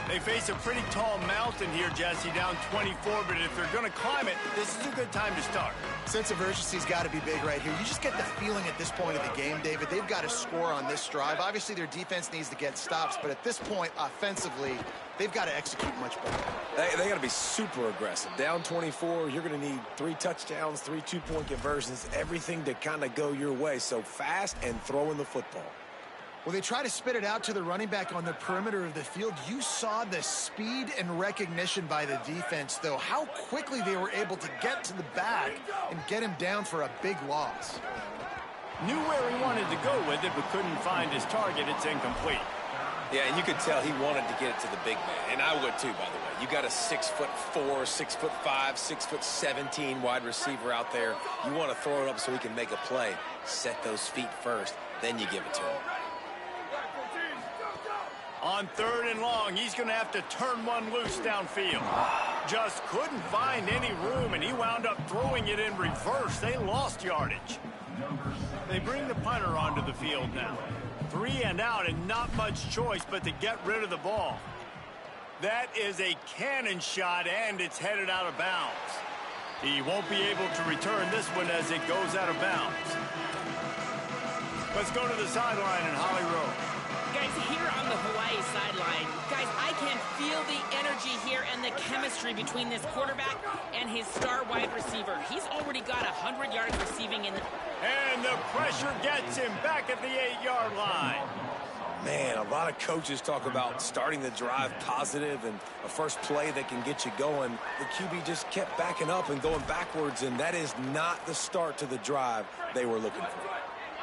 They face a pretty tall mountain here, Jesse, down 24, but if they're going to climb it, this is a good time to start. Sense of urgency's got to be big right here. You just get the feeling at this point of the game, David, they've got to score on this drive. Obviously, their defense needs to get stops, but at this point, offensively, they've got to execute much better. They got to be super aggressive. Down 24, you're going to need 3 touchdowns, 3 two-point conversions, everything to kind of go your way. So fast and throwing the football. Well, they try to spit it out to the running back on the perimeter of the field. You saw the speed and recognition by the defense, though, how quickly they were able to get to the back and get him down for a big loss. Knew where he wanted to go with it, but couldn't find his target. It's incomplete. Yeah, and you could tell he wanted to get it to the big man, and I would too, by the way. You got a 6'4", 6'5", 6'17" wide receiver out there. You want to throw it up so he can make a play. Set those feet first, then you give it to him. On third and long, he's going to have to turn one loose downfield. Just couldn't find any room, and he wound up throwing it in reverse. They lost yardage. They bring the punter onto the field now. 3 and out, and not much choice but to get rid of the ball. That is a cannon shot, and it's headed out of bounds. He won't be able to return this one as it goes out of bounds. Let's go to the sideline in Holly Rowe. Guys, here on the Hawaii sideline, guys, I can feel the energy here and the chemistry between this quarterback and his star wide receiver. He's already got 100 yards receiving in the... And the pressure gets him back at the 8-yard line. Man, a lot of coaches talk about starting the drive positive and a first play that can get you going. The QB just kept backing up and going backwards, and that is not the start to the drive they were looking for.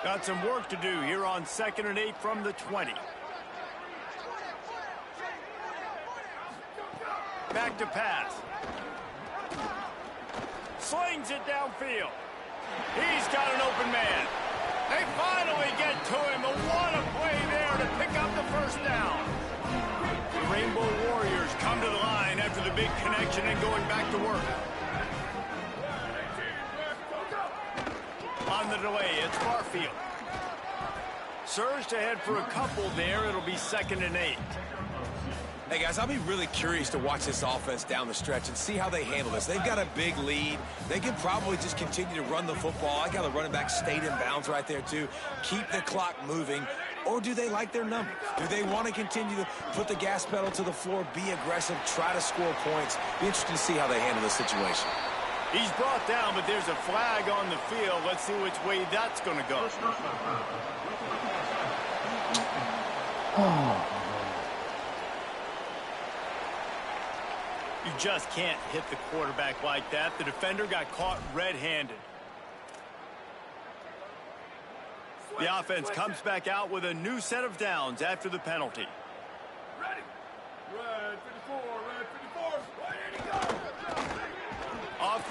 Got some work to do here on 2nd and 8 from the 20. Back to pass. Slings it downfield. He's got an open man. They finally get to him. And what a play there to pick up the first down. The Rainbow Warriors come to the line after the big connection and going back to work. On the delay, it's Barfield. Surged ahead for a couple there. It'll be 2nd and 8. Hey, guys, I'll be really curious to watch this offense down the stretch and see how they handle this. They've got a big lead. They can probably just continue to run the football. I got the running back stayed in bounds right there, too. Keep the clock moving. Or do they like their numbers? Do they want to continue to put the gas pedal to the floor, be aggressive, try to score points? Be interested to see how they handle this situation. He's brought down, but there's a flag on the field. Let's see which way that's going to go. You just can't hit the quarterback like that. The defender got caught red-handed. The offense comes back out with a new set of downs after the penalty. Ready. Red 54, red 54. Ready to go.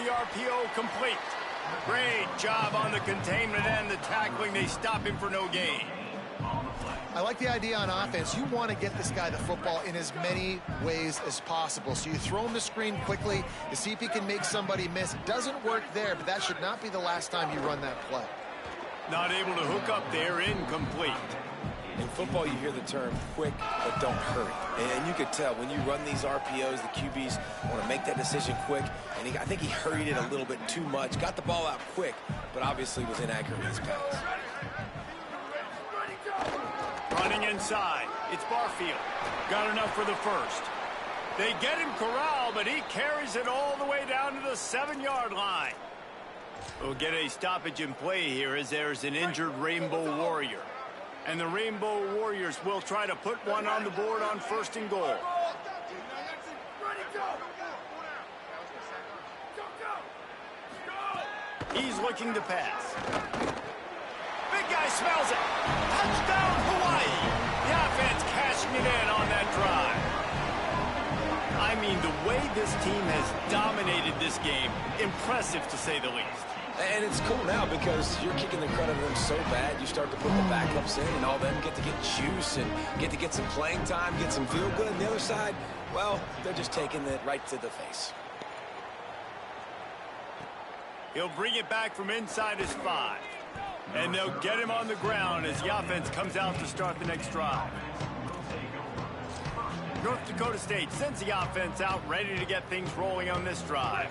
the RPO complete. Great job on the containment and the tackling. They stop him for no gain. I like the idea on offense. You want to get this guy the football in as many ways as possible. So you throw him the screen quickly to see if he can make somebody miss. It doesn't work there, but that should not be the last time you run that play. Not able to hook up there, incomplete. In football, you hear the term quick, but don't hurry. And you could tell when you run these RPOs, the QBs want to make that decision quick. And I think he hurried it a little bit too much. Got the ball out quick, but obviously was inaccurate with his pass. Running inside. It's Barfield. Got enough for the first. They get him corralled, but he carries it all the way down to the 7-yard line. We'll get a stoppage in play here as there's an injured Rainbow Warrior. And the Rainbow Warriors will try to put one on the board on 1st and goal. He's looking to pass. Big guy smells it. Touchdown, Hawaii. The offense cashing it in on that drive. I mean, the way this team has dominated this game, impressive to say the least. And it's cool now because you're kicking the crud out of them so bad, you start to put the backups in, and all them get to get juice and get to get some playing time, get some feel good. And the other side, well, they're just taking it right to the face. He'll bring it back from inside his 5. And they'll get him on the ground as the offense comes out to start the next drive. North Dakota State sends the offense out ready to get things rolling on this drive.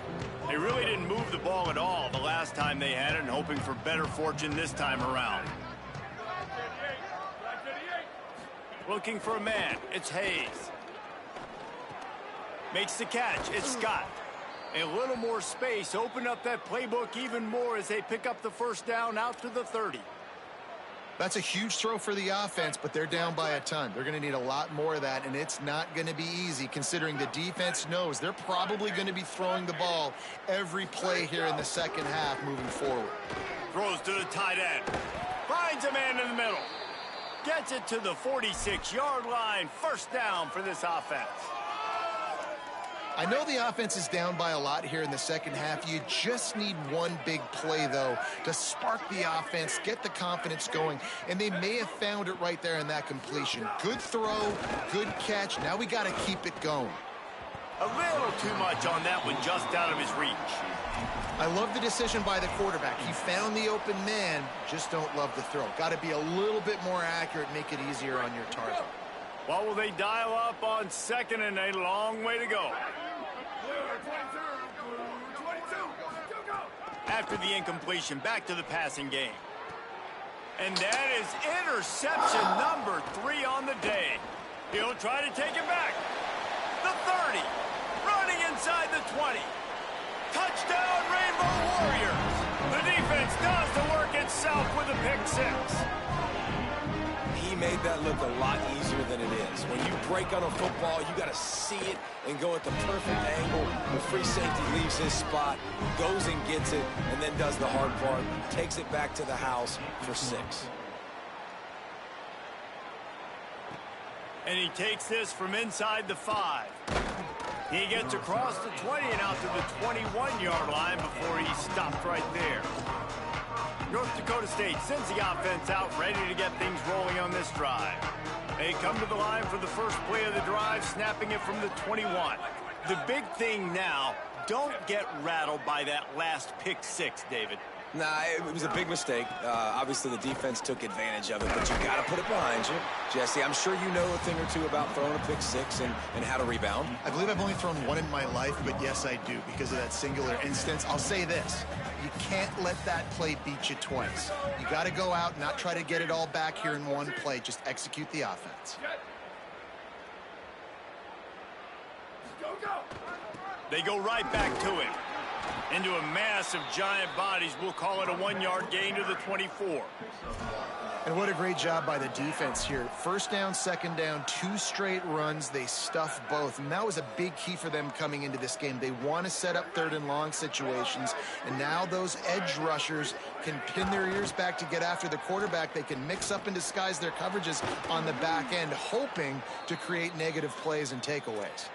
They really didn't move the ball at all the last time they had it, and hoping for better fortune this time around. Looking for a man. It's Hayes. Makes the catch. It's Scott. A little more space. Open up that playbook even more as they pick up the 1st down out to the 30. That's a huge throw for the offense, but they're down by a ton. They're going to need a lot more of that, and it's not going to be easy considering the defense knows they're probably going to be throwing the ball every play here in the second half moving forward. Throws to the tight end. Finds a man in the middle. Gets it to the 46-yard line. 1st down for this offense. I know the offense is down by a lot here in the second half. You just need one big play, though, to spark the offense, get the confidence going, and they may have found it right there in that completion. Good throw, good catch. Now we got to keep it going. A little too much on that one, just out of his reach. I love the decision by the quarterback. He found the open man, just don't love the throw. Got to be a little bit more accurate, make it easier on your target. What will they dial up on 2nd and a long way to go? After the incompletion, back to the passing game. And that is interception number 3 on the day. He'll try to take it back. The 30. Running inside the 20. Touchdown, Rainbow Warriors. The defense does the work itself with a pick 6. He made that look a lot easier than it is. When you break on a football, you got to see it and go at the perfect angle. The free safety leaves his spot, goes and gets it, and then does the hard part, takes it back to the house for 6. And he takes this from inside the 5. He gets across the 20 and out to the 21-yard line before he stopped right there. North Dakota State sends the offense out ready to get things rolling on this drive. They come to the line for the first play of the drive, snapping it from the 21. The big thing now, don't get rattled by that last pick 6, David. Nah, it was a big mistake. Obviously, the defense took advantage of it, but you got to put it behind you. Jesse, I'm sure you know a thing or two about throwing a pick 6 and how to rebound. I believe I've only thrown one in my life, but yes, I do because of that singular instance. I'll say this. You can't let that play beat you twice. You got to go out and not try to get it all back here in one play. Just execute the offense. They go right back to him. Into a mass of giant bodies. We'll call it a 1-yard gain to the 24. And what a great job by the defense here. 1st down, 2nd down, 2 straight runs. They stuffed both, and that was a big key for them coming into this game. They want to set up 3rd and long situations, and now those edge rushers can pin their ears back to get after the quarterback. They can mix up and disguise their coverages on the back end, hoping to create negative plays and takeaways.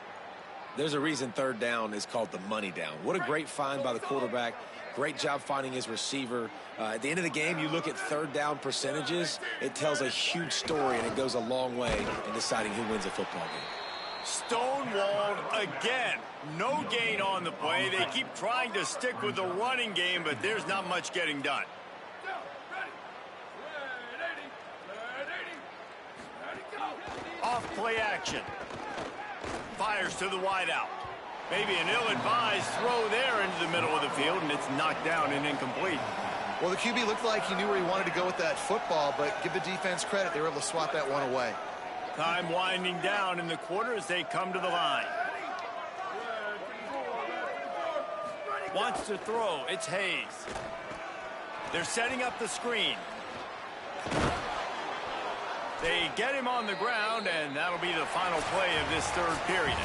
There's a reason third down is called the money down. What a great find by the quarterback. Great job finding his receiver. At the end of the game, you look at third down percentages. It tells a huge story, and it goes a long way in deciding who wins a football game. Stonewalled again. No gain on the play. They keep trying to stick with the running game, but there's not much getting done. Off play action. Fires to the wideout. Maybe an ill-advised throw there into the middle of the field, and it's knocked down and incomplete. Well, the QB looked like he knew where he wanted to go with that football, but give the defense credit. They were able to swat that one away. Time winding down in the quarter as they come to the line. Wants to throw. It's Hayes. They're setting up the screen. They get him on the ground, and that'll be the final play of this third period.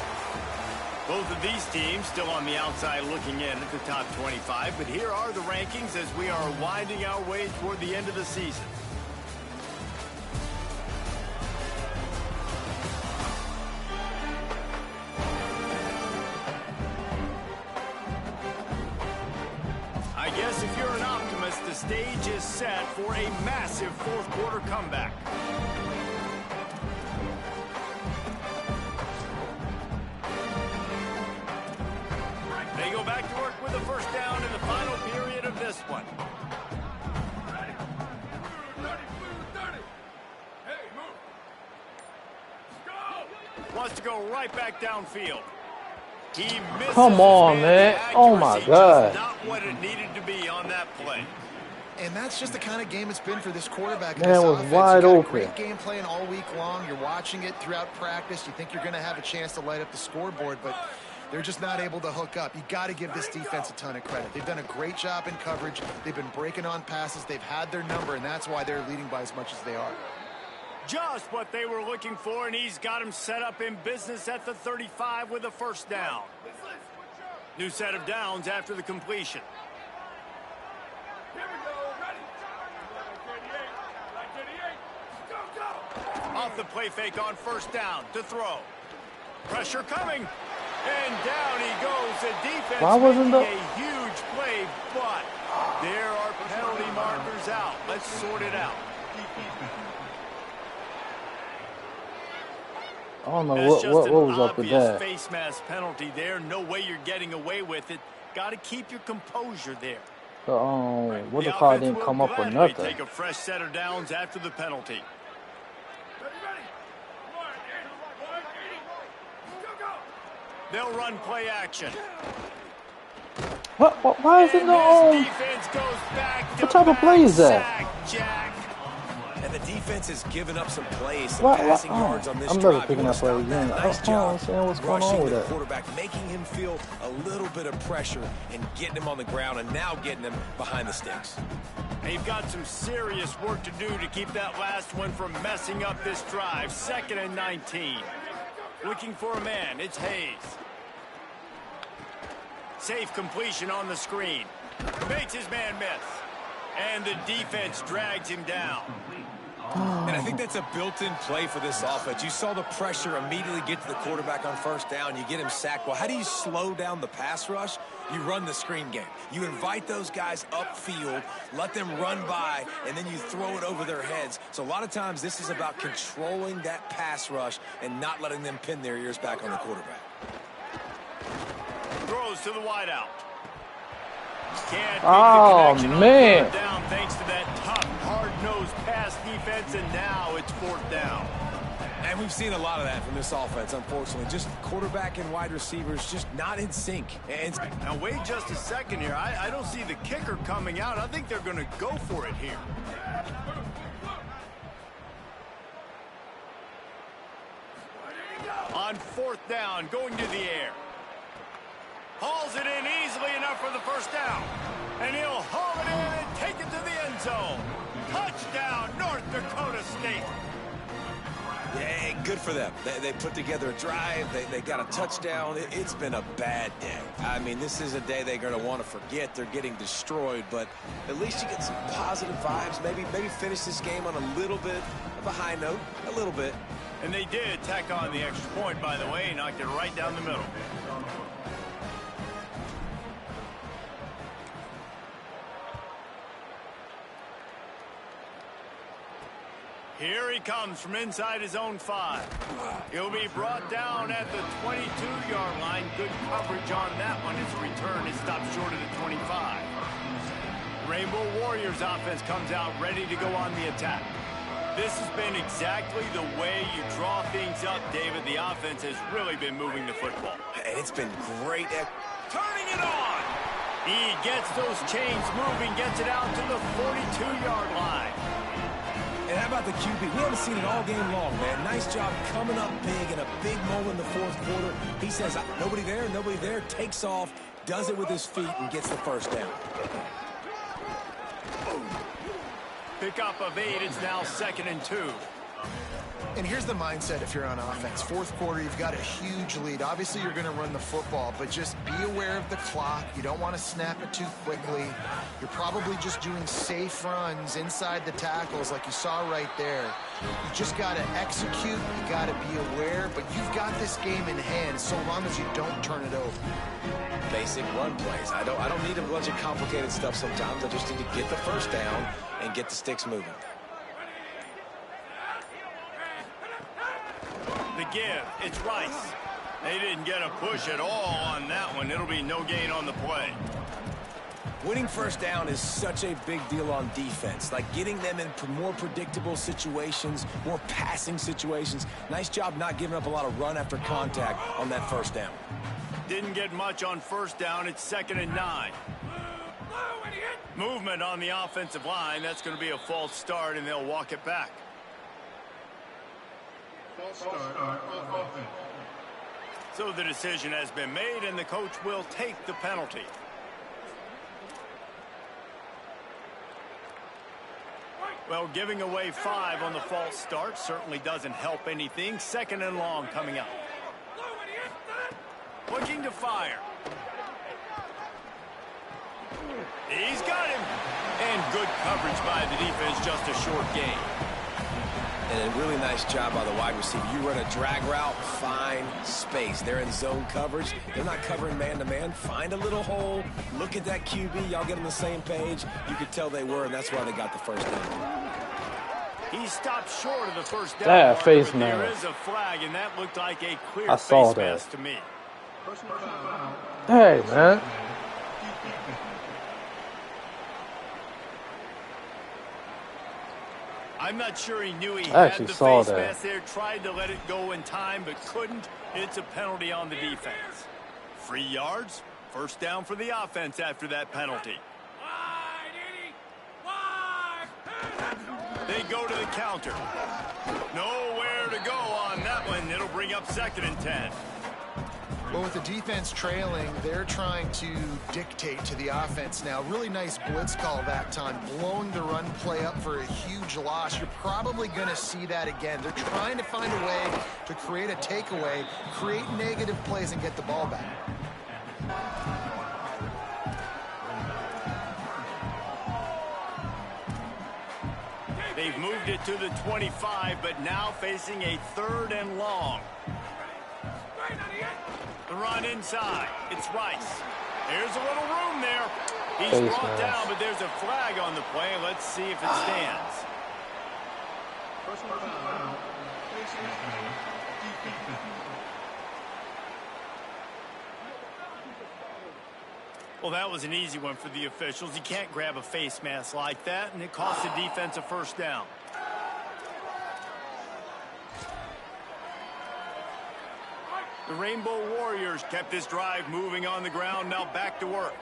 Both of these teams still on the outside looking in at the top 25, but here are the rankings as we are winding our way toward the end of the season. I guess if you're an optimist, the stage is set for a massive fourth quarter comeback. They go back to work with a first down in the final period of this one. Wants to go right back downfield. He misses. Come on, man. Oh, my God. Not what it needed to be on that play. And that's just the kind of game it's been for this quarterback. Man, it was wide open. Great game plan all week long. You're watching it throughout practice. You think you're going to have a chance to light up the scoreboard, but they're just not able to hook up. You got to give this defense a ton of credit. They've done a great job in coverage. They've been breaking on passes. They've had their number, and that's why they're leading by as much as they are. Just what they were looking for, and he's got him set up in business at the 35 with a first down. New set of downs after the completion. Off the play fake on first down to throw. Pressure coming. And down he goes. The defense making a huge play, but there are penalty markers out. Let's sort it out. I don't know what was up with that. Face mask penalty there. No way you're getting away with it. Got to keep your composure there. What the call didn't come up or nothing. Take a fresh set of downs after the penalty. They'll run play action. What? Why is it no? What type of play is that? And the defense has given up some plays, some passing yards on this drive. I'm never picking up play again. Nice job what's going on with that. Quarterback, making him feel a little bit of pressure and getting him on the ground, and now getting him behind the sticks. They've got some serious work to do to keep that last one from messing up this drive. 2nd and 19. Looking for a man. It's Hayes. Safe completion on the screen. Makes his man miss. And the defense drags him down. And I think that's a built-in play for this offense. You saw the pressure immediately get to the quarterback on first down. You get him sacked. Well, how do you slow down the pass rush? You run the screen game. You invite those guys upfield, let them run by, and then you throw it over their heads. So a lot of times this is about controlling that pass rush and not letting them pin their ears back on the quarterback. Throws to the wideout. Man. Down thanks to that tough, hard-nosed pass defense, and now it's 4th down. And we've seen a lot of that from this offense, unfortunately. Just quarterback and wide receivers just not in sync. And now wait just a second here. I don't see the kicker coming out. I think they're going to go for it here. On 4th down, going to the air. Hauls it in easily enough for the first down. And he'll haul it in and take it to the end zone. Touchdown, North Dakota State. Yeah, good for them. They put together a drive. They got a touchdown. It's been a bad day. I mean, this is a day they're going to want to forget. They're getting destroyed, but at least you get some positive vibes. Maybe finish this game on a little bit of a high note, a little bit. And they did tack on the extra point, by the way, knocked it right down the middle. Here he comes from inside his own 5. He'll be brought down at the 22-yard line. Good coverage on that one. His return is stopped short of the 25. Rainbow Warriors offense comes out ready to go on the attack. This has been exactly the way you draw things up, David. The offense has really been moving the football. And it's been great at turning it on. He gets those chains moving, gets it out to the 42-yard line. And how about the QB? We haven't seen it all game long, man. Nice job coming up big in a big moment in the fourth quarter. He says, nobody there, takes off, does it with his feet, and gets the first down. Pickup of 8. It's now 2nd and 2. And here's the mindset if you're on offense. Fourth quarter, you've got a huge lead. Obviously, you're going to run the football, but just be aware of the clock. You don't want to snap it too quickly. You're probably just doing safe runs inside the tackles like you saw right there. You just got to execute. You got to be aware, but you've got this game in hand so long as you don't turn it over. Basic run plays. I don't need a bunch of complicated stuff sometimes. I just need to get the first down and get the sticks moving. The give, it's Rice. They didn't get a push at all on that one. It'll be no gain on the play. Winning first down is such a big deal on defense. Like getting them in more predictable situations, more passing situations. Nice job not giving up a lot of run after contact on that first down. Didn't get much on first down. It's 2nd and 9. Movement on the offensive line. That's going to be a false start, and they'll walk it back. So the decision has been made, and the coach will take the penalty. Well, giving away 5 on the false start certainly doesn't help anything. 2nd and long coming up. Looking to fire. He's got him. And good coverage by the defense, just a short gain. And a really nice job by the wide receiver. You run a drag route, find space. They're in zone coverage. They're not covering man-to-man. Find a little hole. Look at that QB. Y'all get on the same page. You could tell they were, and that's why they got the first down. He stopped short of the first down. That face mask. There is a flag, and that looked like a clear I saw face that. mask to me. Hey, man. I'm not sure he knew he I had actually the saw face that. mask there. Tried to let it go in time, but couldn't. It's a penalty on the defense. 3 yards. First down for the offense after that penalty. They go to the counter. Nowhere to go on that one. It'll bring up 2nd and 10. Well, with the defense trailing, they're trying to dictate to the offense now. Really nice blitz call that time, blowing the run play up for a huge loss. You're probably going to see that again. They're trying to find a way to create a takeaway, create negative plays, and get the ball back. They've moved it to the 25, but now facing a 3rd and long. The run inside. It's Rice. There's a little room there. He's brought down, but there's a flag on the play. Let's see if it stands. Well, that was an easy one for the officials. You can't grab a face mask like that, and it costs the defense a first down. The Rainbow Warriors kept this drive moving on the ground. Now back to work.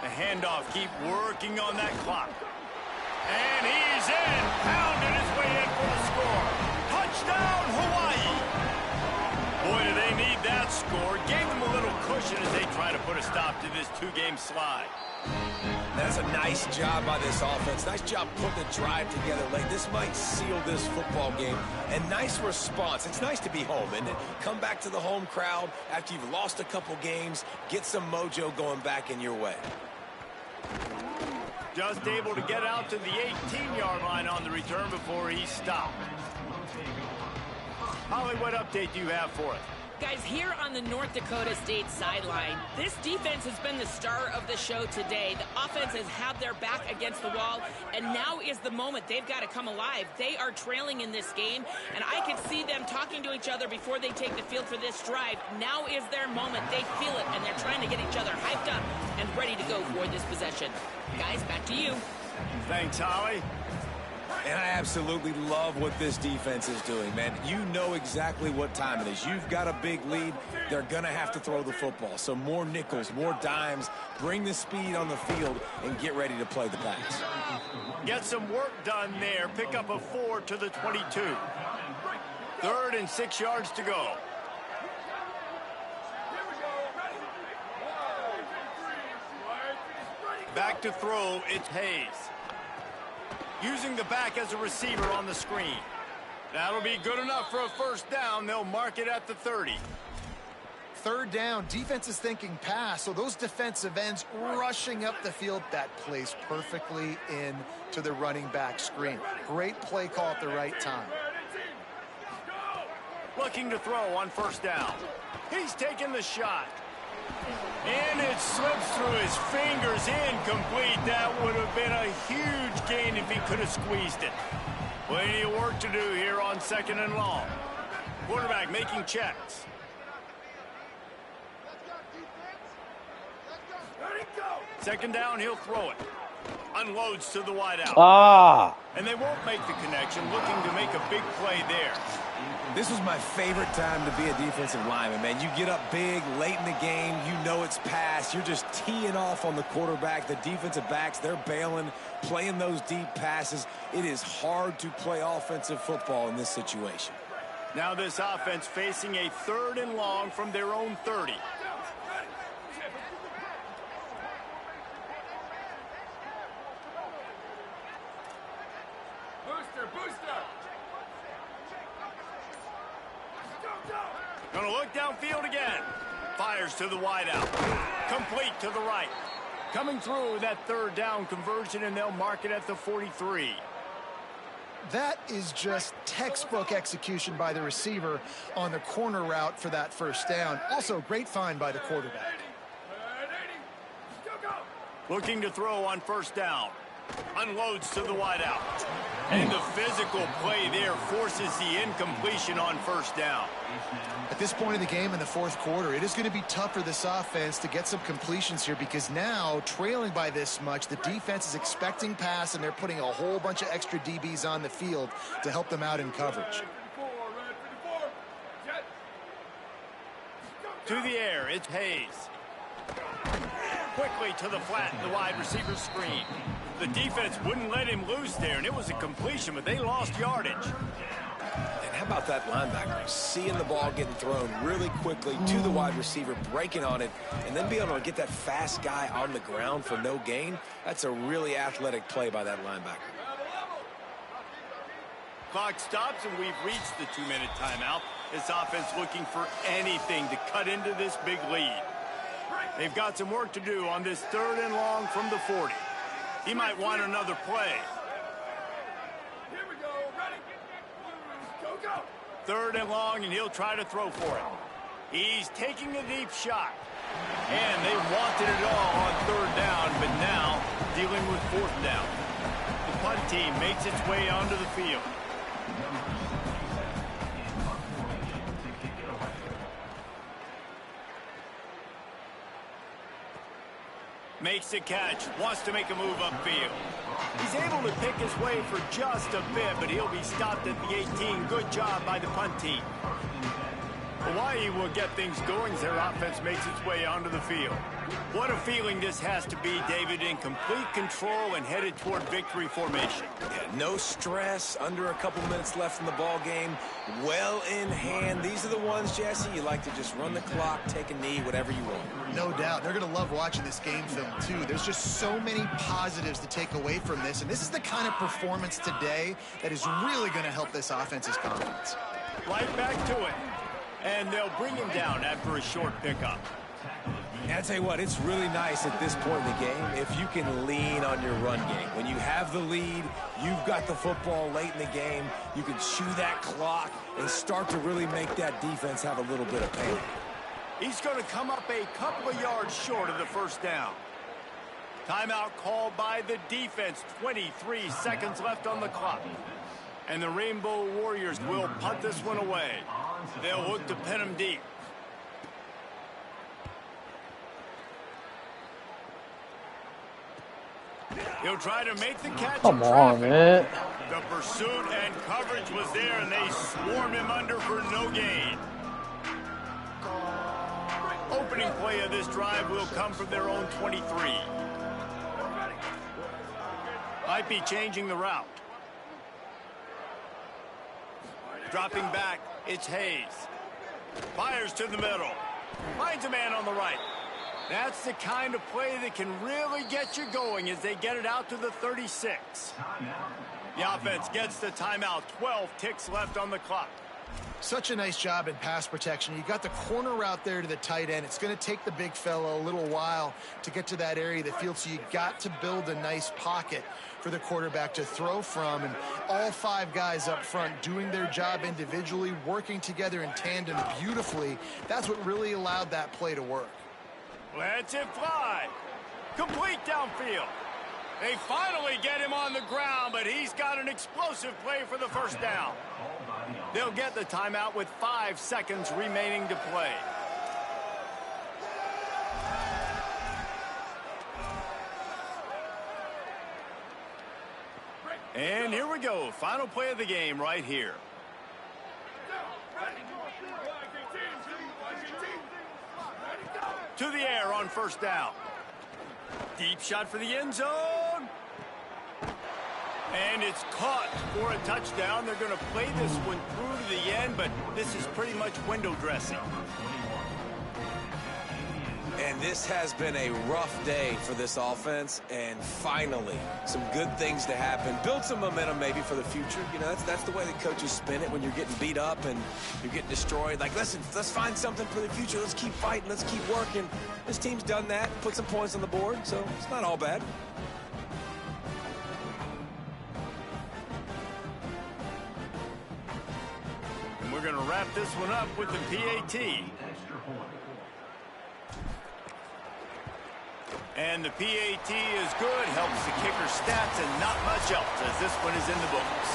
The handoff, keep working on that clock. And he's in, pounding his way in for the score. Touchdown, Hawaii. Boy, do they need that score. Gave them a little cushion as they try to put a stop to this 2-game slide. That's a nice job by this offense. Nice job putting the drive together late. This might seal this football game. And nice response. It's nice to be home, isn't it? Come back to the home crowd after you've lost a couple games. Get some mojo going back in your way. Just able to get out to the 18-yard line on the return before he stopped. Holly, what update do you have for us? Guys, here on the North Dakota State sideline, this defense has been the star of the show today. The offense has had their back against the wall, and now is the moment. They've got to come alive. They are trailing in this game, and I can see them talking to each other before they take the field for this drive. Now is their moment. They feel it, and they're trying to get each other hyped up and ready to go for this possession. Guys, back to you. Thanks, Holly. And I absolutely love what this defense is doing, man. You know exactly what time it is. You've got a big lead. They're going to have to throw the football. So more nickels, more dimes, bring the speed on the field, and get ready to play the pass. Get some work done there. Pick up a 4 to the 22. 3rd and 6 yards to go. Back to throw, it's Hayes. Using the back as a receiver on the screen. That'll be good enough for a first down. They'll mark it at the 30. 3rd down, defense is thinking pass, so those defensive ends rushing up the field, that plays perfectly into the running back screen. Great play call at the right time. Looking to throw on first down. He's taking the shot. And it slips through his fingers, incomplete. That would have been a huge gain if he could have squeezed it. Plenty of work to do here on 2nd and long. Quarterback making checks. Second down, he'll throw it. Unloads to the wideout. And they won't make the connection, looking to make a big play there. This was my favorite time to be a defensive lineman, man. You get up big, late in the game, you know it's pass. You're just teeing off on the quarterback. The defensive backs, they're bailing, playing those deep passes. It is hard to play offensive football in this situation. Now this offense facing a 3rd and long from their own 30. Gonna look downfield again. Fires to the wideout. Complete to the right. Coming through that 3rd down conversion, and they'll mark it at the 43. That is just textbook execution by the receiver on the corner route for that first down. Also, great find by the quarterback. Looking to throw on first down. Unloads to the wideout. And the physical play there forces the incompletion on first down. At this point in the game in the 4th quarter, it is going to be tough for this offense to get some completions here because now, trailing by this much, the defense is expecting pass and they're putting a whole bunch of extra DBs on the field to help them out in coverage. To the air, it's Hayes. Quickly to the flat in the wide receiver screen. The defense wouldn't let him loose there, and it was a completion, but they lost yardage. And how about that linebacker? Seeing the ball getting thrown really quickly to the wide receiver, breaking on it, and then being able to get that fast guy on the ground for no gain. That's a really athletic play by that linebacker. Clock stops, and we've reached the 2-minute timeout. This offense looking for anything to cut into this big lead. They've got some work to do on this 3rd and long from the 40. He might want another play. Here we go. Ready? Go, go. 3rd and long, and he'll try to throw for it. He's taking a deep shot. And they wanted it all on 3rd down, but now dealing with 4th down. The punt team makes its way onto the field. Makes a catch, wants to make a move upfield. He's able to pick his way for just a bit, but he'll be stopped at the 18. Good job by the punt team. Hawaii will get things going as their offense makes its way onto the field. What a feeling this has to be, David, in complete control and headed toward victory formation. Yeah, no stress, under a couple minutes left in the ball game, well in hand. These are the ones, Jesse, you like to just run the clock, take a knee, whatever you want. No doubt. They're going to love watching this game film, too. There's just so many positives to take away from this, and this is the kind of performance today that is really going to help this offense's confidence. Right back to it. And they'll bring him down after a short pickup. And I tell you what, it's really nice at this point in the game if you can lean on your run game. When you have the lead, you've got the football late in the game, you can chew that clock and start to really make that defense have a little bit of pain. He's going to come up a couple of yards short of the first down. Timeout called by the defense. 23 seconds left on the clock. And the Rainbow Warriors will punt this one away. They'll look to pin him deep. He'll try to make the catch. Come on, man. The pursuit and coverage was there, and they swarmed him under for no gain. Opening play of this drive will come from their own 23. Might be changing the route. Dropping back, it's Hayes. Fires to the middle. Finds a man on the right. That's the kind of play that can really get you going as they get it out to the 36. The offense gets the timeout. 12 ticks left on the clock. Such a nice job in pass protection. You got the corner route there to the tight end. It's going to take the big fellow a little while to get to that area of the field, so you got to build a nice pocket for the quarterback to throw from, and all 5 guys up front doing their job individually, working together in tandem beautifully. That's what really allowed that play to work. Lets it fly. Complete downfield. They finally get him on the ground, but he's got an explosive play for the first down. They'll get the timeout with 5 seconds remaining to play. And here we go. Final play of the game right here. To the air on first down. Deep shot for the end zone. And it's caught for a touchdown. They're going to play this one through to the end, but this is pretty much window dressing. And this has been a rough day for this offense, and finally some good things to happen. Build some momentum maybe for the future. You know, that's the way the coaches spin it when you're getting beat up and you're getting destroyed. Like, listen, let's find something for the future. Let's keep fighting. Let's keep working. This team's done that, put some points on the board, so it's not all bad. And we're going to wrap this one up with the PAT. And the PAT is good, helps the kicker stats, and not much else, as this one is in the books.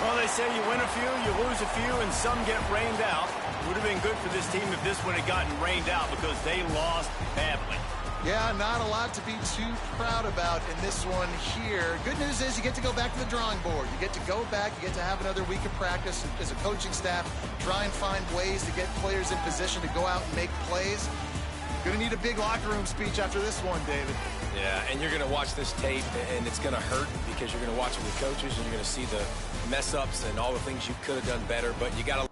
Well, they say you win a few, you lose a few, and some get rained out. Would have been good for this team if this one had gotten rained out, because they lost badly. Yeah, not a lot to be too proud about in this one here. Good news is you get to go back to the drawing board. You get to go back, you get to have another week of practice as a coaching staff, try and find ways to get players in position to go out and make plays. Going to need a big locker room speech after this one, David. Yeah, and you're going to watch this tape, and it's going to hurt because you're going to watch it with coaches, and you're going to see the mess-ups and all the things you could have done better, but you got to...